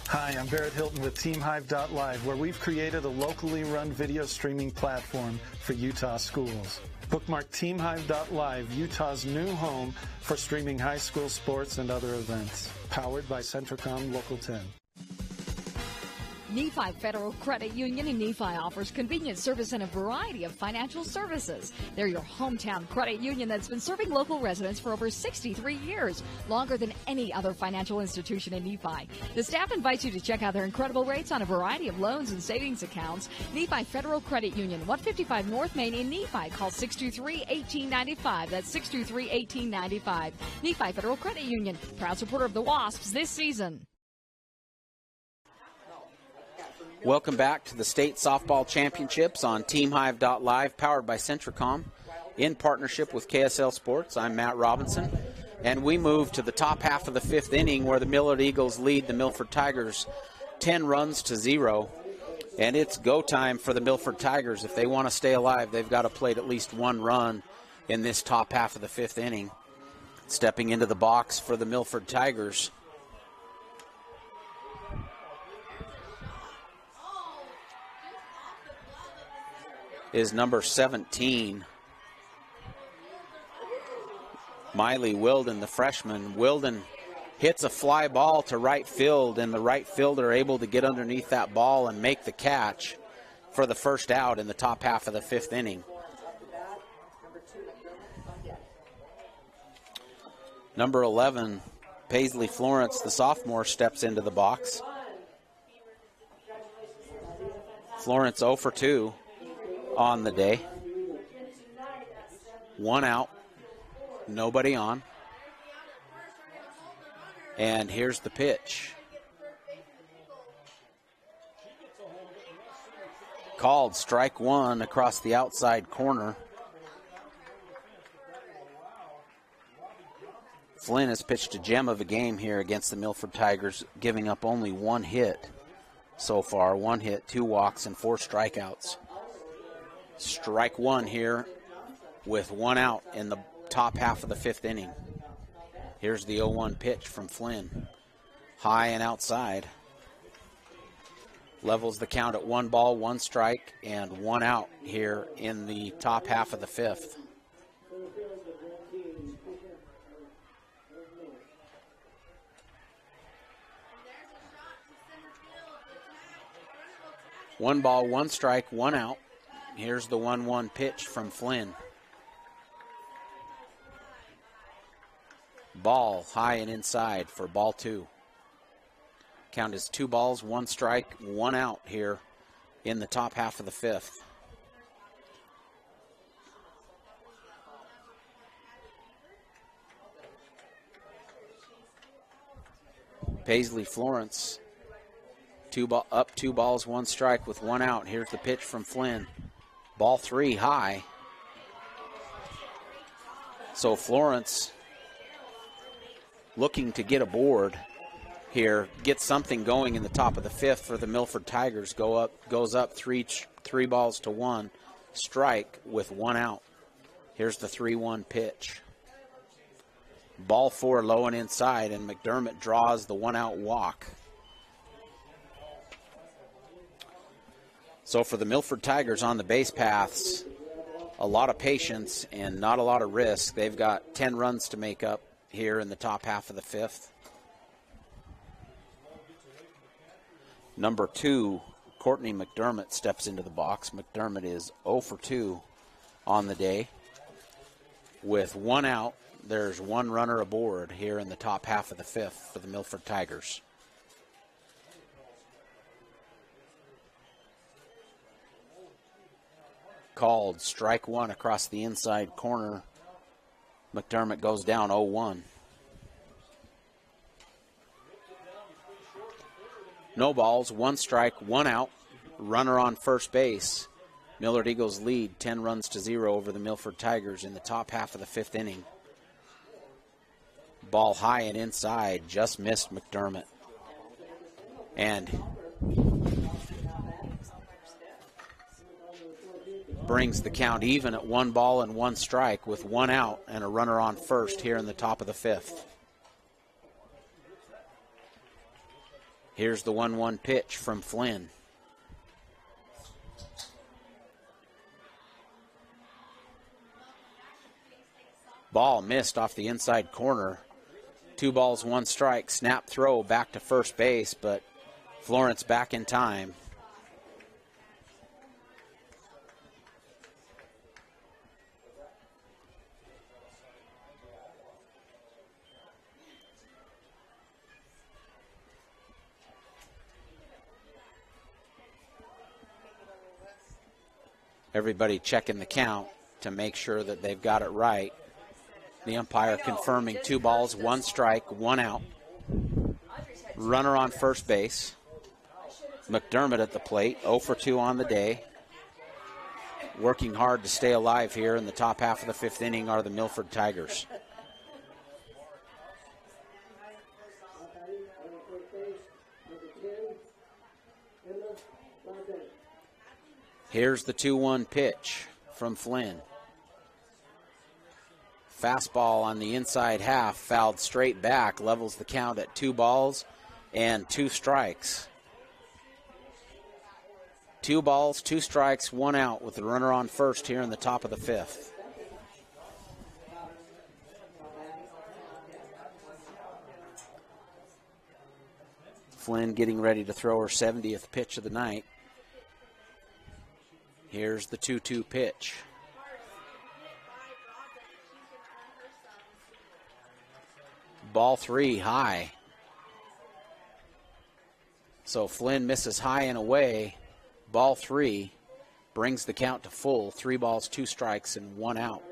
Hi, I'm Barrett Hilton with TeamHive.live, where we've created a locally run video streaming platform for Utah schools. Bookmark TeamHive.live, Utah's new home for streaming high school sports and other events. Powered by Centricom Local 10. Nephi Federal Credit Union in Nephi offers convenient service and a variety of financial services. They're your hometown credit union that's been serving local residents for over 63 years, longer than any other financial institution in Nephi. The staff invites you to check out their incredible rates on a variety of loans and savings accounts. Nephi Federal Credit Union, 155 North Main in Nephi. Call 623-1895. That's 623-1895. Nephi Federal Credit Union, proud supporter of the Wasps this season. Welcome back to the State Softball Championships on TeamHive.live, powered by Centricom, in partnership with KSL Sports. I'm Matt Robinson, and we move to the top half of the 5th inning, where the Millard Eagles lead the Milford Tigers 10 runs to 0. And it's go time for the Milford Tigers. If they want to stay alive, they've got to plate at least 1 run in this top half of the 5th inning. Stepping into the box for the Milford Tigers is number 17, Miley Wilden, the freshman. Wilden hits a fly ball to right field, and the right fielder able to get underneath that ball and make the catch for the first out in the top half of the 5th inning. Number 11, Paisley Florence, the sophomore, steps into the box. Florence 0 for 2 on the day. 1 out, nobody on. And here's the pitch. Called strike 1 across the outside corner. Flynn has pitched a gem of a game here against the Milford Tigers, giving up only 1 hit so far. 1 hit, 2 walks, and 4 strikeouts. Strike 1 here with 1 out in the top half of the 5th inning. Here's the 0-1 pitch from Flynn. High and outside. Levels the count at 1 ball, 1 strike, and 1 out here in the top half of the 5th. One ball, 1 strike, 1 out. Here's the 1-1 pitch from Flynn. Ball high and inside for ball 2. Count is 2 balls, 1 strike, 1 out here in the top half of the 5th. Paisley Florence up 2 balls, 1 strike with 1 out. Here's the pitch from Flynn. Ball 3 high. So Florence looking to get aboard here, get something going in the top of the 5th for the Milford Tigers. Goes up 3 balls to 1 strike with 1 out. Here's the 3-1 pitch. Ball 4 low and inside, and McDermott draws the 1-out walk. So for the Milford Tigers on the base paths, a lot of patience and not a lot of risk. They've got 10 runs to make up here in the top half of the 5th. Number 2, Courtney McDermott steps into the box. McDermott is 0 for 2 on the day. With 1 out, there's 1 runner aboard here in the top half of the 5th for the Milford Tigers. Called strike 1 across the inside corner. McDermott goes down 0-1. No balls, 1 strike, 1 out. Runner on first base. Millard Eagles lead 10 runs to 0 over the Milford Tigers in the top half of the 5th inning. Ball high and inside, just missed McDermott. And brings the count even at 1 ball and 1 strike with 1 out and a runner on first here in the top of the 5th. Here's the 1-1 pitch from Flynn. Ball missed off the inside corner. 2 balls, 1 strike. Snap throw back to first base, but Florence back in time. Everybody checking the count to make sure that they've got it right. The umpire confirming 2 balls, 1 strike, 1 out. Runner on first base. McDermott at the plate, 0 for 2 on the day. Working hard to stay alive here in the top half of the 5th inning are the Milford Tigers. Here's the 2-1 pitch from Flynn. Fastball on the inside half, fouled straight back, levels the count at 2 balls and 2 strikes. 2 balls, 2 strikes, 1 out with the runner on first here in the top of the 5th. Flynn getting ready to throw her 70th pitch of the night. Here's the 2-2 pitch. ball 3 high. So Flynn misses high and away. Ball 3 brings the count to full. 3 balls, 2 strikes, and 1 out.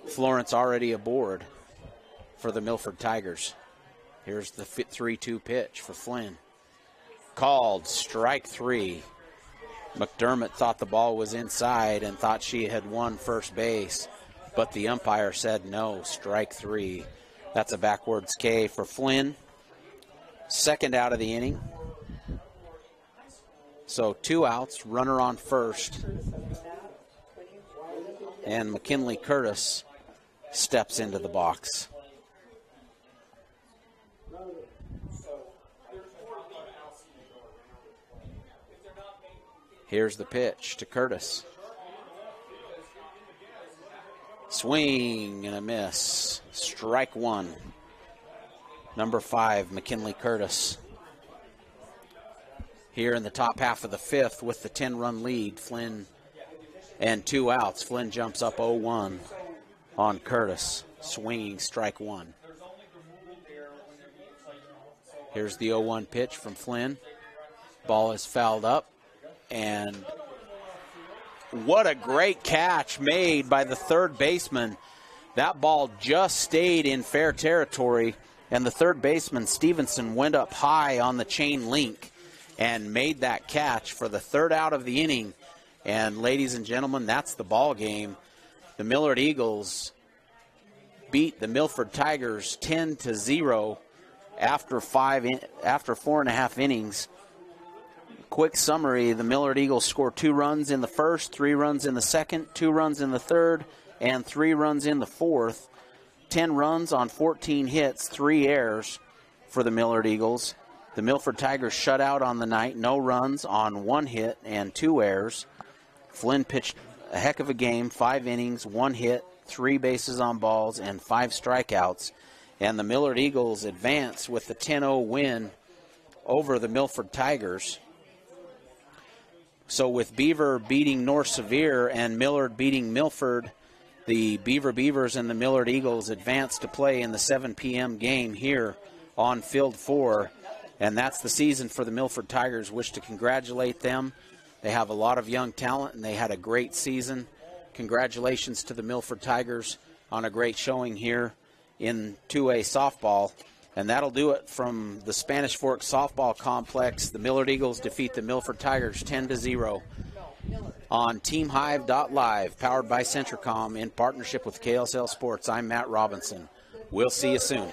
Florence already aboard for the Milford Tigers. Here's the 3-2 pitch for Flynn. Called strike 3. McDermott thought the ball was inside and thought she had won first base, but the umpire said no, strike 3. That's a backwards K for Flynn. Second out of the inning. So 2 outs, runner on first. And McKinley Curtis steps into the box. Here's the pitch to Curtis. Swing and a miss. Strike 1. Number 5, McKinley Curtis. Here in the top half of the 5th with the 10-run lead, Flynn and 2 outs. Flynn jumps up 0-1 on Curtis. Swinging strike 1. Here's the 0-1 pitch from Flynn. Ball is fouled up. And what a great catch made by the third baseman. That ball just stayed in fair territory, and the third baseman, Stevenson, went up high on the chain link and made that catch for the 3rd out of the inning. And ladies and gentlemen, that's the ball game. The Millard Eagles beat the Milford Tigers 10-0 after 4.5 innings. Quick summary, the Millard Eagles scored 2 runs in the first, 3 runs in the second, 2 runs in the third, and 3 runs in the fourth. 10 runs on 14 hits, 3 errors for the Millard Eagles. The Milford Tigers shut out on the night, no runs on 1 hit and 2 errors. Flynn pitched a heck of a game, 5 innings, 1 hit, 3 bases on balls, and 5 strikeouts. And the Millard Eagles advance with the 10-0 win over the Milford Tigers. So with Beaver beating North Sevier and Millard beating Milford, the Beavers and the Millard Eagles advance to play in the 7 p.m. game here on Field 4. And that's the season for the Milford Tigers. Wish to congratulate them. They have a lot of young talent, and they had a great season. Congratulations to the Milford Tigers on a great showing here in 2A softball. And that'll do it from the Spanish Fork Softball Complex. The Millard Eagles defeat the Milford Tigers 10-0 on TeamHive.live, powered by Centricom in partnership with KSL Sports. I'm Matt Robinson. We'll see you soon.